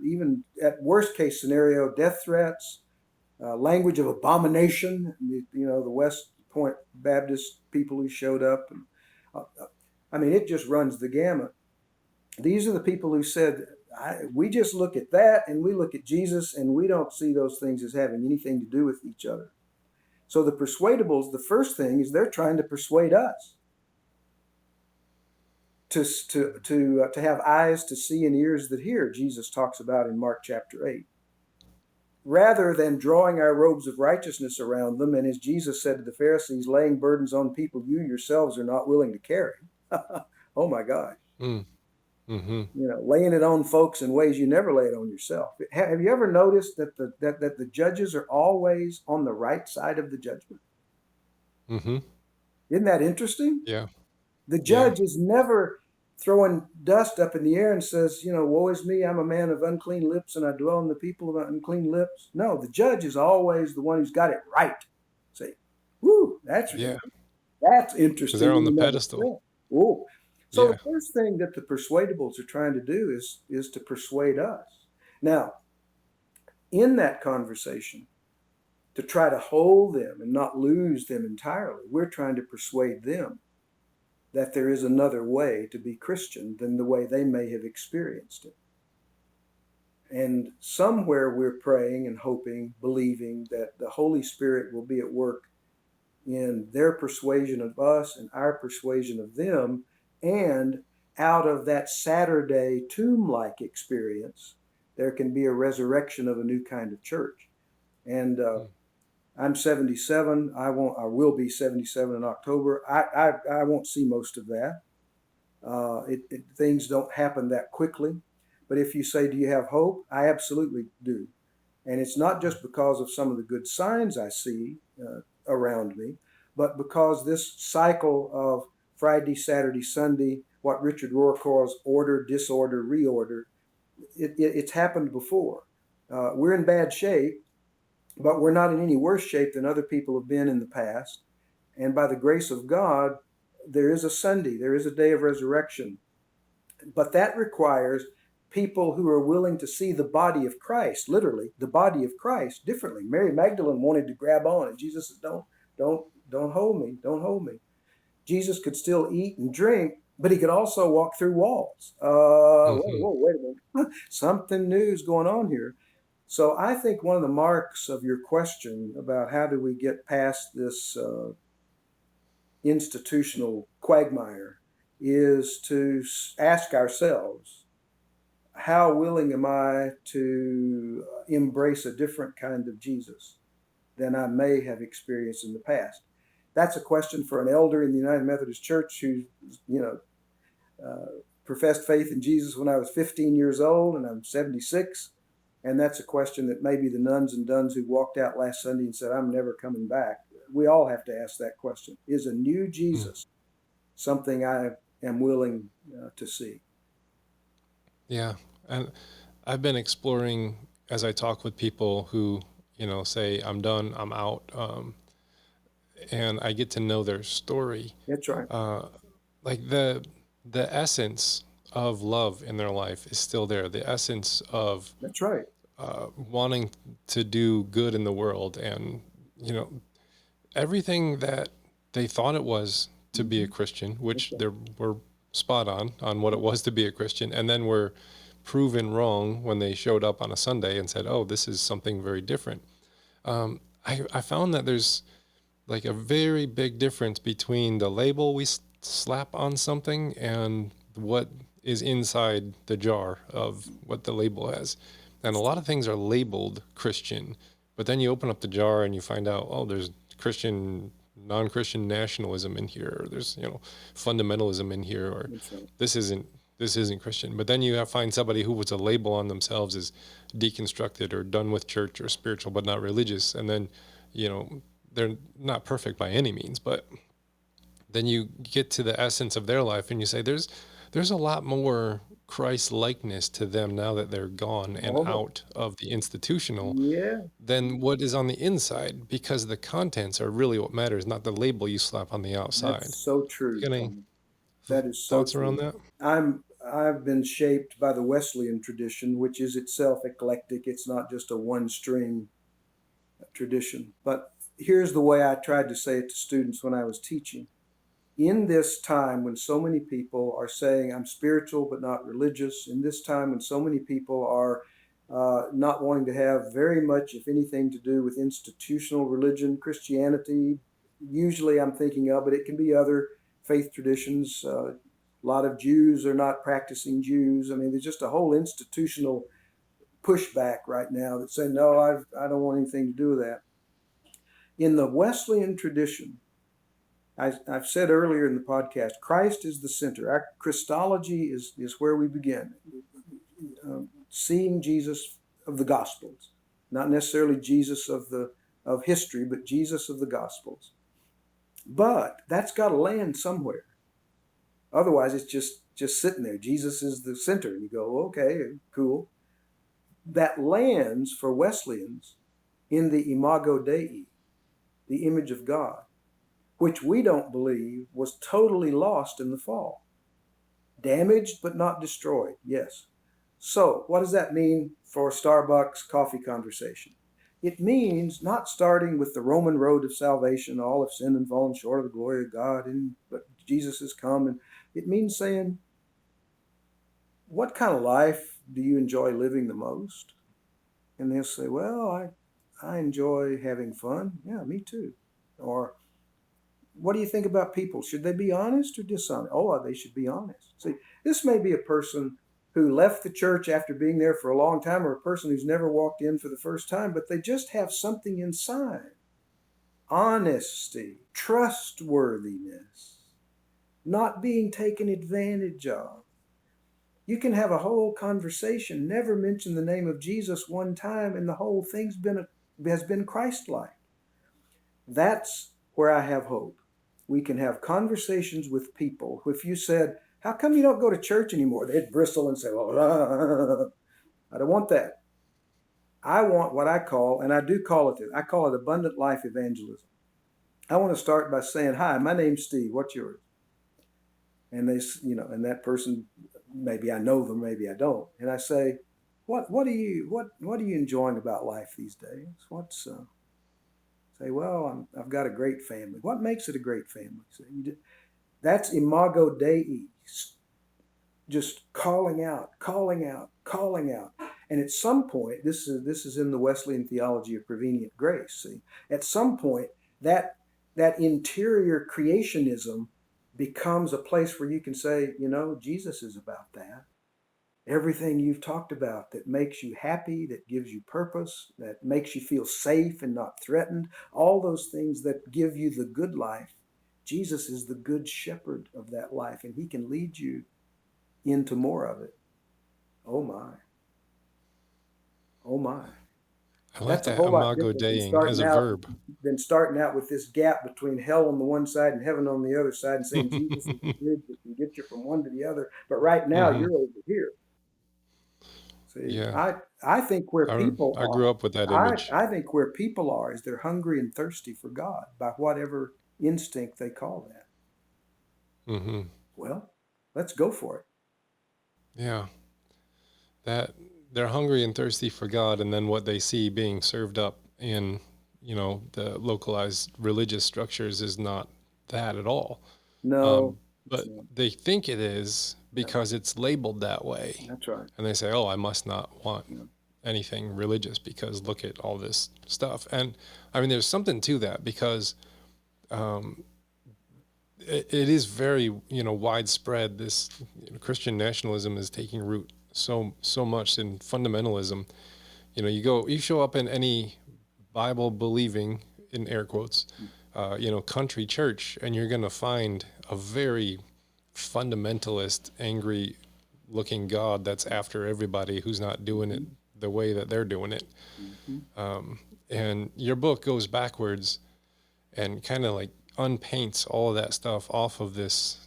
even at worst case scenario, death threats, language of abomination, the West Point Baptist people who showed up. It just runs the gamut. These are the people who said, we just look at that and we look at Jesus and we don't see those things as having anything to do with each other. So the persuadables, the first thing is they're trying to persuade us to have eyes to see and ears that hear, Jesus talks about in Mark chapter 8. Rather than drawing our robes of righteousness around them, and as Jesus said to the Pharisees, laying burdens on people you yourselves are not willing to carry. Oh my God. Mm-hmm. Laying it on folks in ways you never lay it on yourself. Have you ever noticed that the judges are always on the right side of the judgment? Mm-hmm. Isn't that interesting? Yeah. The Yeah. judge is never throwing dust up in the air and says, woe is me, I'm a man of unclean lips and I dwell in the people of unclean lips. No, the judge is always the one who's got it right. Say, whoo, Yeah. that's Because they're interesting on the in another pedestal. sense. Whoa. So Yeah. the first thing that the persuadables are trying to do is to persuade us. Now, in that conversation, to try to hold them and not lose them entirely, we're trying to persuade them that there is another way to be Christian than the way they may have experienced it. And somewhere we're praying and hoping, believing that the Holy Spirit will be at work in their persuasion of us and our persuasion of them. And out of that Saturday tomb-like experience, there can be a resurrection of a new kind of church. And Mm. I'm 77. I will be 77 in October. I won't see most of that. Things don't happen that quickly. But if you say, do you have hope? I absolutely do. And it's not just because of some of the good signs I see around me, but because this cycle of Friday, Saturday, Sunday, what Richard Rohr calls order, disorder, reorder, it's happened before. We're in bad shape, but we're not in any worse shape than other people have been in the past. And by the grace of God, there is a Sunday, there is a day of resurrection. But that requires people who are willing to see the body of Christ, literally the body of Christ, differently. Mary Magdalene wanted to grab on, and Jesus said, don't hold me, don't hold me. Jesus could still eat and drink, but he could also walk through walls. Mm-hmm. Wait a minute. Something new is going on here. So I think one of the marks of your question about how do we get past this institutional quagmire is to ask ourselves, how willing am I to embrace a different kind of Jesus than I may have experienced in the past? That's a question for an elder in the United Methodist Church who, professed faith in Jesus when I was 15 years old, and I'm 76. And that's a question that maybe the nuns and duns who walked out last Sunday and said, I'm never coming back. We all have to ask that question. Is a new Jesus something I am willing to see? Yeah. And I've been exploring as I talk with people who, say, I'm done, I'm out. And I get to know their story. That's right. Uh, like the essence of love in their life is still there. The essence of That's right. wanting to do good in the world, and everything that they thought it was to be a Christian, which Okay. they were spot on what it was to be a Christian, and then were proven wrong when they showed up on a Sunday and said, "Oh, this is something very different." I found that there's like a very big difference between the label we slap on something and what is inside the jar of what the label has. And a lot of things are labeled Christian, but then you open up the jar and you find out, oh, there's Christian, non-Christian nationalism in here, or there's, fundamentalism in here, or Right. this isn't this isn't Christian. But then you have find somebody who puts a label on themselves as deconstructed or done with church or spiritual but not religious, and then you know they're not perfect by any means, but then you get to the essence of their life and you say there's a lot more Christ likeness to them now that they're gone and Oh, out of the institutional yeah. than what is on the inside, because the contents are really what matters, not the label you slap on the outside. That's so You true, got any Tony. That is so thoughts around true. that? I've been shaped by the Wesleyan tradition, which is itself eclectic. It's not just a one string tradition. But here's the way I tried to say it to students when I was teaching. In this time when so many people are saying, I'm spiritual but not religious, in this time when so many people are not wanting to have very much, if anything, to do with institutional religion, Christianity, usually I'm thinking of, but it can be other faith traditions. A lot of Jews are not practicing Jews. I mean, there's just a whole institutional pushback right now that say, no, I don't want anything to do with that. In the Wesleyan tradition, I've said earlier in the podcast, Christ is the center. Our Christology is where we begin. Seeing Jesus of the Gospels, not necessarily Jesus of history, but Jesus of the Gospels. But that's got to land somewhere. Otherwise, it's just sitting there. Jesus is the center. And you go, okay, cool. That lands for Wesleyans in the imago Dei, the image of God, which we don't believe was totally lost in the fall. Damaged but not destroyed, yes. So, what does that mean for Starbucks coffee conversation? It means not starting with the Roman road of salvation, all have sinned and fallen short of the glory of God, but Jesus has come. And it means saying, what kind of life do you enjoy living the most? And they'll say, well, I enjoy having fun. Yeah, me too. Or, what do you think about people? Should they be honest or dishonest? Oh, they should be honest. See, this may be a person who left the church after being there for a long time, or a person who's never walked in for the first time, but they just have something inside. Honesty, trustworthiness, not being taken advantage of. You can have a whole conversation, never mention the name of Jesus one time, and the whole thing's has been Christ-like. That's where I have hope. We can have conversations with people. If you said, how come you don't go to church anymore? They'd bristle and say, well, I don't want that. I want what I call, and I do call it this, I call it abundant life evangelism. I want to start by saying, hi, my name's Steve. What's yours? And they, and that person, maybe I know them, maybe I don't. And I say, what are you enjoying about life these days? Say, well, I've got a great family. What makes it a great family? That's imago Dei, just calling out. And at some point, this is in the Wesleyan theology of prevenient grace. See, at some point, that interior creationism becomes a place where you can say, Jesus is about that. Everything you've talked about that makes you happy, that gives you purpose, that makes you feel safe and not threatened, all those things that give you the good life, Jesus is the good shepherd of that life, and he can lead you into more of it. Oh my. Oh my. I like That's a that whole lot imago different Deing as a verb. than starting out with this gap between hell on the one side and heaven on the other side and saying Jesus is the bridge that can get you from one to the other. But right now you're over here. See, Yeah. I think where people I grew up with that image. I think where people are is they're hungry and thirsty for God by whatever instinct they call that. Well, let's go for it. Yeah. That they're hungry and thirsty for God, and then what they see being served up in, the localized religious structures is not that at all. No. But they think it is because it's labeled that way. That's right. And they say, oh, I must not want anything religious because look at all this stuff. And I mean, there's something to that because it is very, widespread. This Christian nationalism is taking root so much in fundamentalism. You show up in any Bible believing, in air quotes, country church, and you're going to find a very fundamentalist, angry looking God that's after everybody who's not doing it the way that they're doing it. And your book goes backwards and kind of like unpaints all of that stuff off of this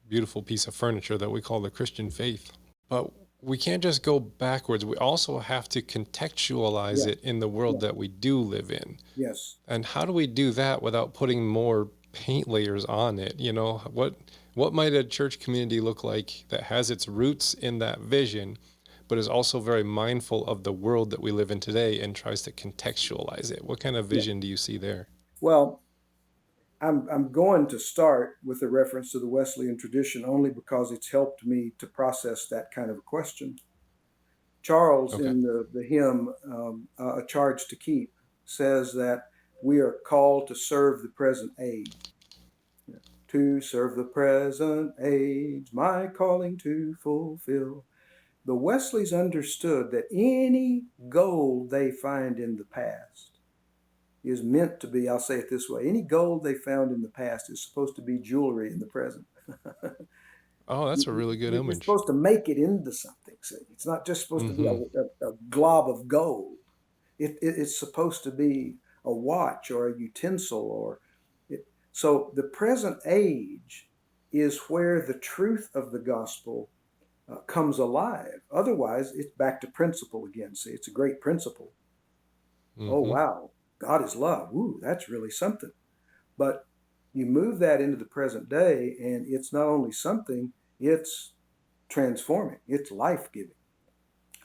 beautiful piece of furniture that we call the Christian faith. But we can't just go backwards. We also have to contextualize it in the world that we do live in. Yes. And how do we do that without putting more paint layers on it? What might a church community look like that has its roots in that vision, but is also very mindful of the world that we live in today and tries to contextualize it? What kind of vision do you see there? Well, I'm going to start with a reference to the Wesleyan tradition only because it's helped me to process that kind of a question. Charles, in the hymn, A Charge to Keep, says that we are called to serve the present age. To serve the present age, my calling to fulfill. The Wesleys understood that any gold they find in the past is meant to be, I'll say it this way, any gold they found in the past is supposed to be jewelry in the present. Oh, that's a really good You're image. supposed to make it into something. See? It's not just supposed to be a glob of gold. It's supposed to be a watch or a utensil, or So the present age is where the truth of the gospel comes alive. Otherwise, it's back to principle again. See, it's a great principle. Oh, Mm-hmm. wow, God is love. Ooh, that's really something. But you move that into the present day, and it's not only something, it's transforming, it's life giving.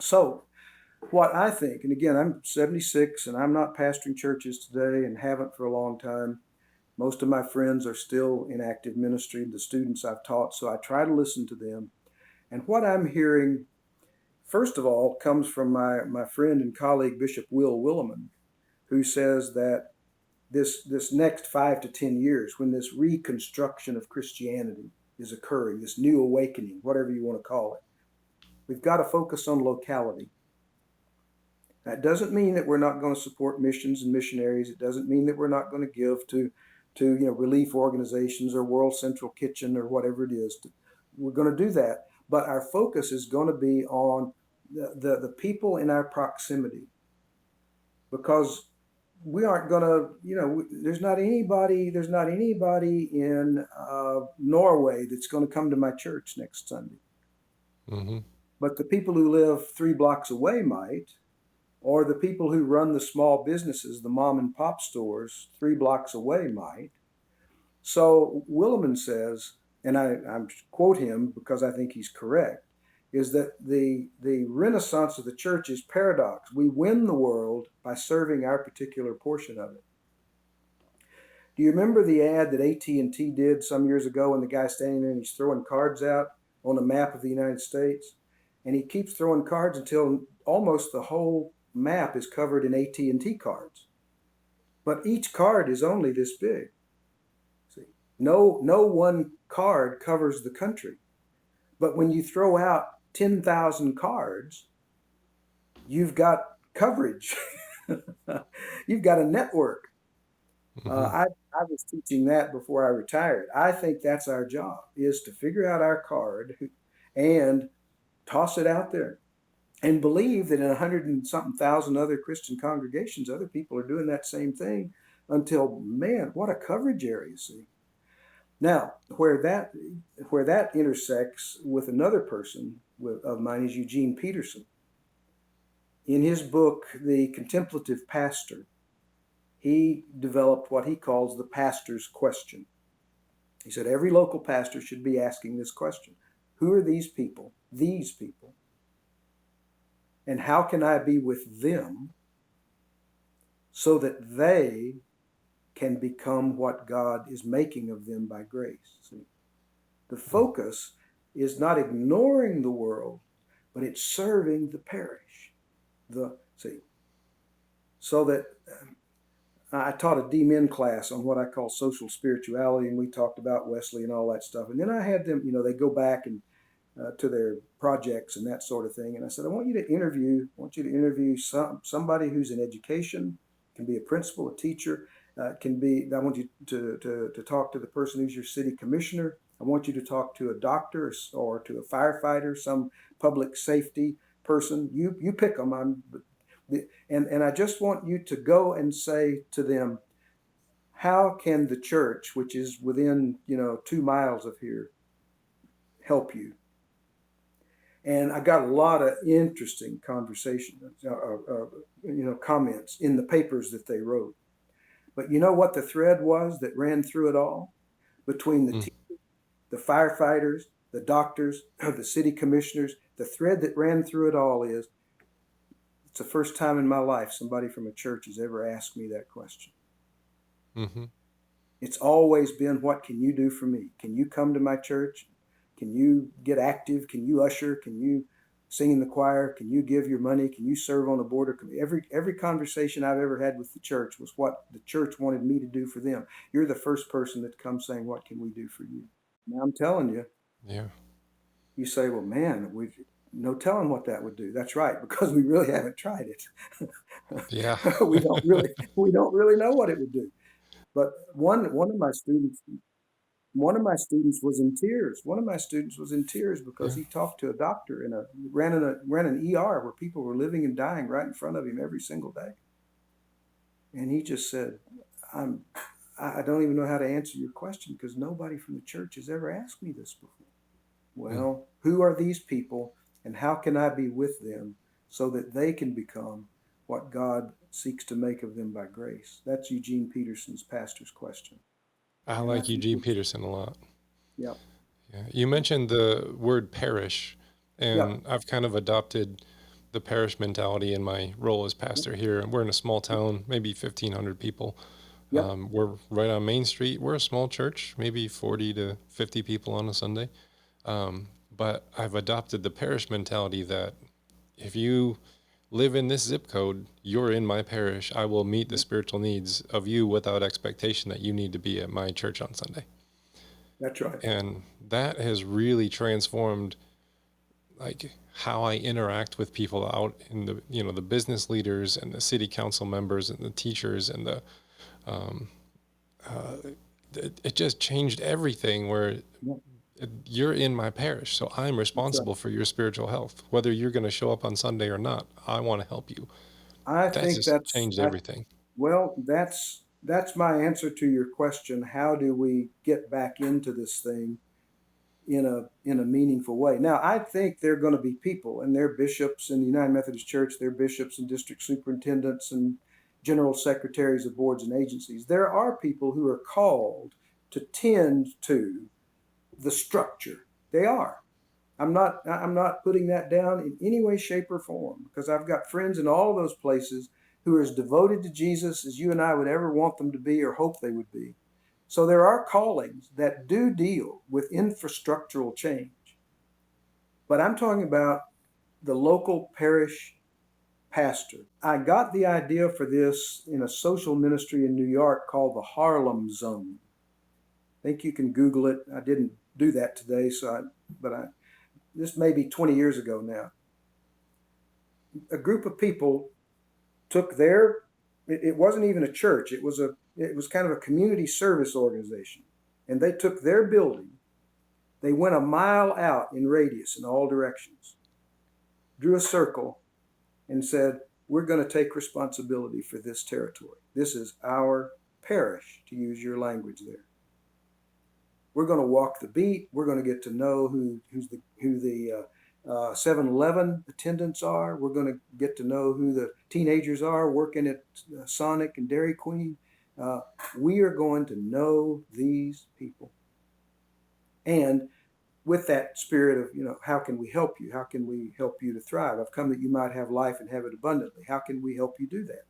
So, what I think, and again, I'm 76 and I'm not pastoring churches today and haven't for a long time. Most of my friends are still in active ministry, the students I've taught, so I try to listen to them. And what I'm hearing, first of all, comes from my friend and colleague, Bishop Will Willimon, who says that this next 5 to 10 years, when this reconstruction of Christianity is occurring, this new awakening, whatever you want to call it, we've got to focus on locality. That doesn't mean that we're not going to support missions and missionaries. It doesn't mean that we're not going to give to relief organizations or World Central Kitchen or whatever it is. We're going to do that, but our focus is going to be on the people in our proximity, because we aren't going to, there's not anybody in Norway that's going to come to my church next Sunday. Mm-hmm. But the people who live 3 blocks away might, or the people who run the small businesses, the mom and pop stores 3 blocks away might. So Willimon says, and I quote him because I think he's correct, is that the renaissance of the church is paradox. We win the world by serving our particular portion of it. Do you remember the ad that AT&T did some years ago when the guy's standing there and he's throwing cards out on a map of the United States? And he keeps throwing cards until almost the whole map is covered in AT&T cards. But each card is only this big. See, no one card covers the country. But when you throw out 10,000 cards, you've got coverage. You've got a network. Mm-hmm. I was teaching that before I retired. I think that's our job, is to figure out our card and toss it out there, and believe that in 100 and something thousand other Christian congregations, other people are doing that same thing, until, man, what a coverage area, see. Now, where that intersects with another person of mine is Eugene Peterson. In his book, The Contemplative Pastor, he developed what he calls the pastor's question. He said every local pastor should be asking this question: who are these people? These people. And how can I be with them so that they can become what God is making of them by grace? See, the focus is not ignoring the world, but it's serving the parish. So that I taught a D-Min class on what I call social spirituality, and we talked about Wesley and all that stuff. And then I had them, they go back and to their projects and that sort of thing. And I said, I want you to interview somebody who's in education, can be a principal, a teacher, I want you to talk to the person who's your city commissioner. I want you to talk to a doctor or to a firefighter, some public safety person. You pick them. And I just want you to go and say to them, how can the church, which is within 2 miles of here, help you? And I got a lot of interesting conversation, comments in the papers that they wrote. But you know what the thread was that ran through it all? Between the teachers, the firefighters, the doctors, the city commissioners, the thread that ran through it all is, it's the first time in my life somebody from a church has ever asked me that question. Mm-hmm. It's always been, what can you do for me? Can you come to my church? Can you get active? Can you usher? Can you sing in the choir? Can you give your money? Can you serve on the board of committee? Every conversation I've ever had with the church was what the church wanted me to do for them. You're the first person that comes saying, what can we do for you? Now I'm telling you. Yeah. You say, well, man, we've no telling what that would do. That's right, because we really haven't tried it. Yeah. we don't really know what it would do. But one of my students was in tears. One of my students was in tears because he talked to a doctor and ran an ER where people were living and dying right in front of him every single day. And he just said, I don't even know how to answer your question because nobody from the church has ever asked me this before. Mm. Well, who are these people and how can I be with them so that they can become what God seeks to make of them by grace? That's Eugene Peterson's pastor's question. I And I like think, Eugene Peterson a lot. yeah, Yeah. You mentioned the word parish, yeah, and I've kind of adopted the parish mentality in my role as yeah, pastor here. We're in a small town, maybe 1,500 people. yeah, We're right on Main Street. We're a small church, maybe 40 to 50 people on a Sunday. But I've adopted the parish mentality that if you live in this zip code, you're in my parish. I will meet the yeah. spiritual needs of you without expectation that you need to be at my church on Sunday. That's right. And that has really transformed like how I interact with people out in the, the business leaders and the city council members and the teachers and it just changed everything where Yeah, you're in my parish. So I'm that's right. responsible for your spiritual health. Whether you're going to show up on Sunday or not, I want to help you. I That's think just changed everything. well, that's my answer to your question. How do we get back into this thing in a meaningful way? Now, I think there are going to be people, and they're bishops in the United Methodist Church, they're bishops and district superintendents and general secretaries of boards and agencies. There are people who are called to tend to the structure. They are. I'm not putting that down in any way, shape, or form because I've got friends in all those places who are as devoted to Jesus as you and I would ever want them to be or hope they would be. So there are callings that do deal with infrastructural change. But I'm talking about the local parish pastor. I got the idea for this in a social ministry in New York called the Harlem Zone. I think you can Google it. I didn't do that today, but this may be 20 years ago now. A group of people took it wasn't even a church. It was kind of a community service organization. And they took their building, they went a mile out in radius in all directions, drew a circle, and said, we're going to take responsibility for this territory. This is our parish, to use your language there. We're going to walk the beat. We're going to get to know who the 7-Eleven attendants are. We're going to get to know who the teenagers are working at Sonic and Dairy Queen. We are going to know these people. And with that spirit of, how can we help you? How can we help you to thrive? I've come that you might have life and have it abundantly. How can we help you do that?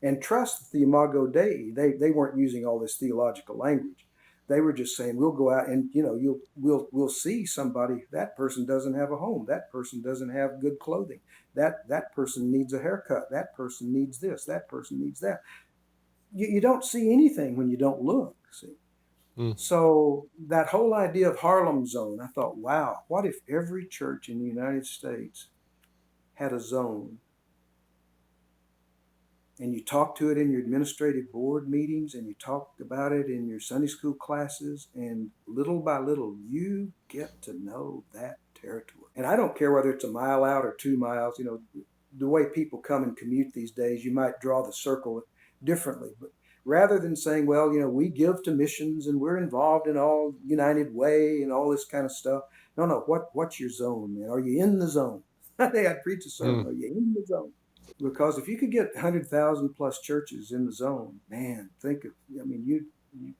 And trust the Imago Dei. They weren't using all this theological language. They were just saying, we'll go out and, we'll see somebody. That person doesn't have a home. That person doesn't have good clothing. That person needs a haircut. That person needs this. That person needs that. You don't see anything when you don't look. See. Mm. So that whole idea of Harlem Zone, I thought, wow, what if every church in the United States had a zone? And you talk to it in your administrative board meetings and you talk about it in your Sunday school classes, and little by little you get to know that territory. And I don't care whether it's a mile out or 2 miles. The way people come and commute these days, you might draw the circle differently. But rather than saying, well, we give to missions and we're involved in all United Way and all this kind of stuff. No, what's your zone, man? Are you in the zone? I'd preach a sermon. Mm. Are you in the zone? Because if you could get 100,000 plus churches in the zone, man,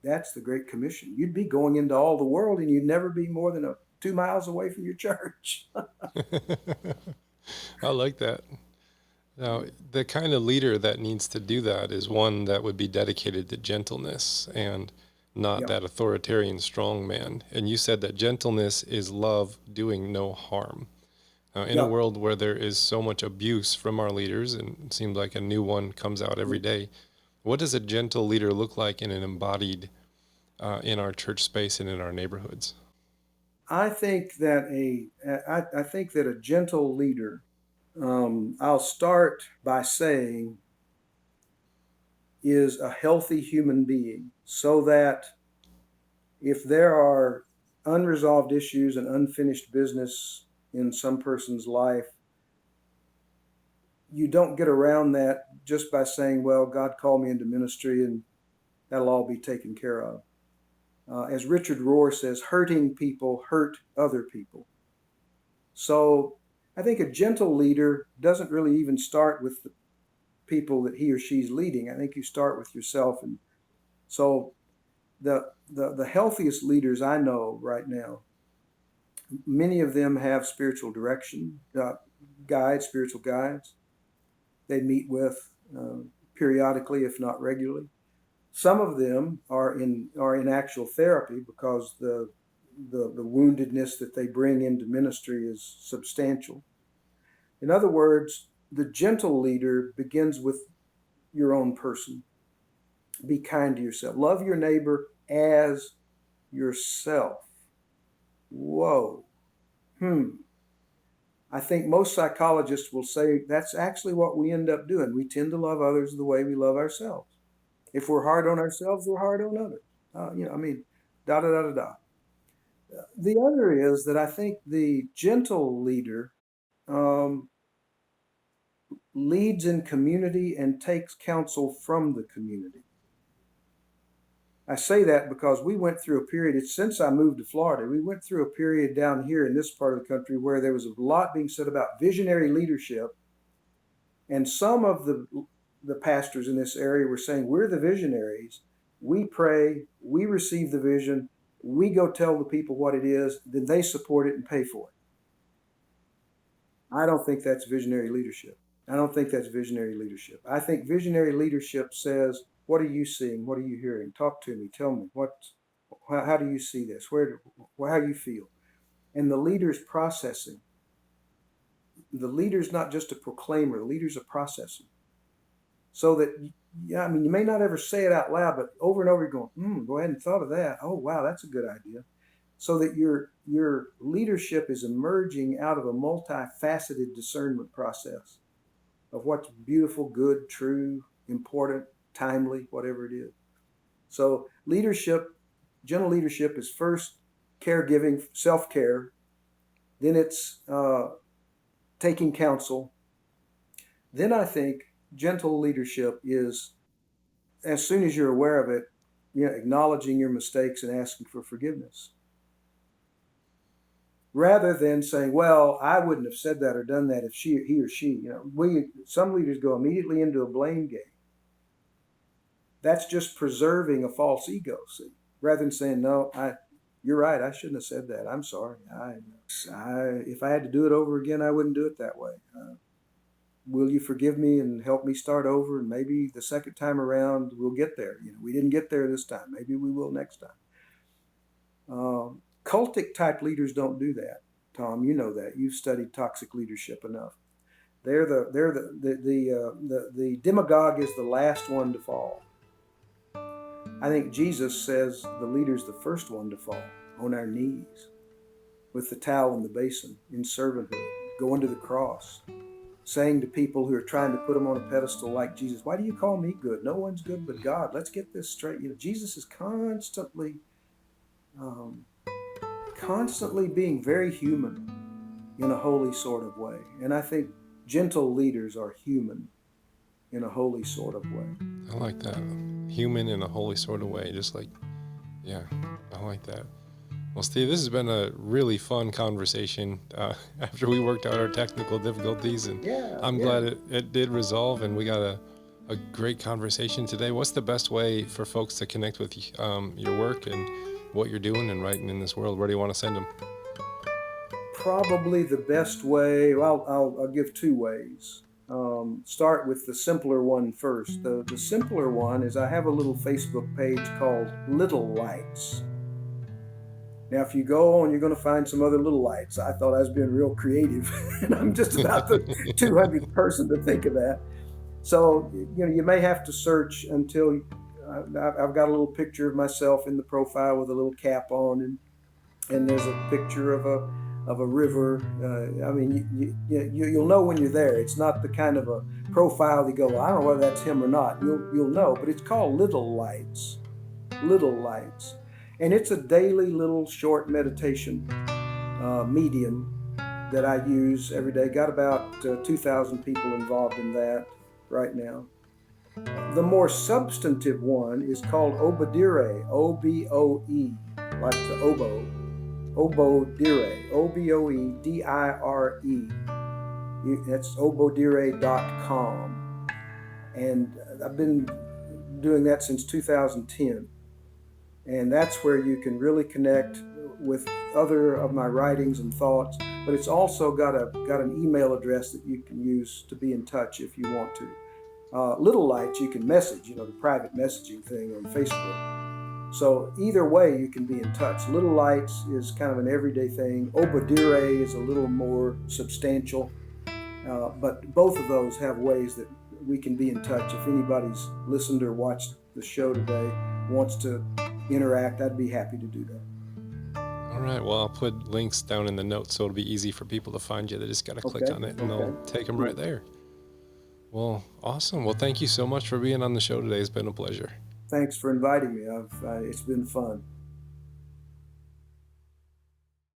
that's the Great Commission. You'd be going into all the world and you'd never be more than 2 miles away from your church. I like that. Now, the kind of leader that needs to do that is one that would be dedicated to gentleness and not Yeah, that authoritarian strong man. And you said that gentleness is love doing no harm. In a yeah. world where there is so much abuse from our leaders, and it seems like a new one comes out every day, what does a gentle leader look like in an embodied in our church space and in our neighborhoods? I think that a gentle leader. I'll start by saying is a healthy human being, so that if there are unresolved issues and unfinished business in some person's life, you don't get around that just by saying, well, God called me into ministry and That'll all be taken care of. As Richard Rohr says, hurting people hurt other people. So I think a gentle leader doesn't really even start with the people that he or she's leading. I think you start with yourself. And so the healthiest leaders I know right now, many of them have spiritual direction guides, spiritual guides. They meet with periodically, if not regularly. Some of them are in actual therapy because the woundedness that they bring into ministry is substantial. In other words, the gentle leader begins with your own person. Be kind to yourself. Love your neighbor as yourself. Whoa. I think most psychologists will say that's actually what we end up doing. We tend to love others the way we love ourselves. If we're hard on ourselves, we're hard on others. Da da da da da. The other is that I think the gentle leader leads in community and takes counsel from the community. I say that because we went through a period, since I moved to Florida, we went through a period down here in this part of the country where there was a lot being said about visionary leadership. And some of the pastors in this area were saying, we're the visionaries. We pray, we receive the vision, we go tell the people what it is, then they support it and pay for it. I don't think that's visionary leadership. I don't think that's visionary leadership. I think visionary leadership says, what are you seeing? What are you hearing? Talk to me. Tell me. How do you see this? How do you feel? And the leader's processing. The leader's not just a proclaimer. The leader's a processor. So that, you may not ever say it out loud, but over and over you're going, go ahead and thought of that. Oh, wow, that's a good idea. So that your leadership is emerging out of a multifaceted discernment process of what's beautiful, good, true, important, timely, whatever it is. So gentle leadership is first caregiving, self-care. Then it's taking counsel. Then I think gentle leadership is, as soon as you're aware of it, acknowledging your mistakes and asking for forgiveness. Rather than saying, well, I wouldn't have said that or done that if he or she, some leaders go immediately into a blame game. That's just preserving a false ego, see, rather than saying, no, you're right, I shouldn't have said that. I'm sorry. If I had to do it over again, I wouldn't do it that way. Will you forgive me and help me start over? And maybe the second time around, we'll get there. We didn't get there this time. Maybe we will next time. Cultic type leaders don't do that. Tom, you know that. You've studied toxic leadership enough. The demagogue is the last one to fall. I think Jesus says the leader's the first one to fall, on our knees, with the towel in the basin, in servanthood, going to the cross, saying to people who are trying to put him on a pedestal like Jesus, why do you call me good? No one's good but God. Let's get this straight. Jesus is constantly being very human in a holy sort of way. And I think gentle leaders are human in a holy sort of way. I like that. Human in a holy sort of way. Just like, yeah, I like that. Well, Steve, this has been a really fun conversation after we worked out our technical difficulties, and I'm glad it did resolve, and we got a great conversation today. What's the best way for folks to connect with your work and what you're doing and writing in this world? Where do you want to send them? Probably the best way, I'll give two ways. Start with the simpler one first. The simpler one is I have a little Facebook page called Little Lights. Now, if you go on, you're going to find some other little lights. I thought I was being real creative, and I'm just about the 200th person to think of that. So, you may have to search until I've got a little picture of myself in the profile with a little cap on, and there's a picture of a river. You'll know when you're there. It's not the kind of a profile you go, well, I don't know whether that's him or not. You'll know, but it's called Little Lights. Little Lights. And it's a daily little short meditation medium that I use every day. Got about 2,000 people involved in that right now. The more substantive one is called Obodire, O-B-O-E, like the oboe. Obodire, O-B-O-E-D-I-R-E. That's obodire.com. And I've been doing that since 2010. And that's where you can really connect with other of my writings and thoughts. But it's also got an email address that you can use to be in touch if you want to. Little Lights, you can message, the private messaging thing on Facebook. So either way, you can be in touch. Little Lights is kind of an everyday thing. Obodire is a little more substantial. But both of those have ways that we can be in touch. If anybody's listened or watched the show today, wants to interact, I'd be happy to do that. All right. Well, I'll put links down in the notes so it'll be easy for people to find you. They just got to click on it and they'll take them right there. Well, awesome. Well, thank you so much for being on the show today. It's been a pleasure. Thanks for inviting me. It's been fun.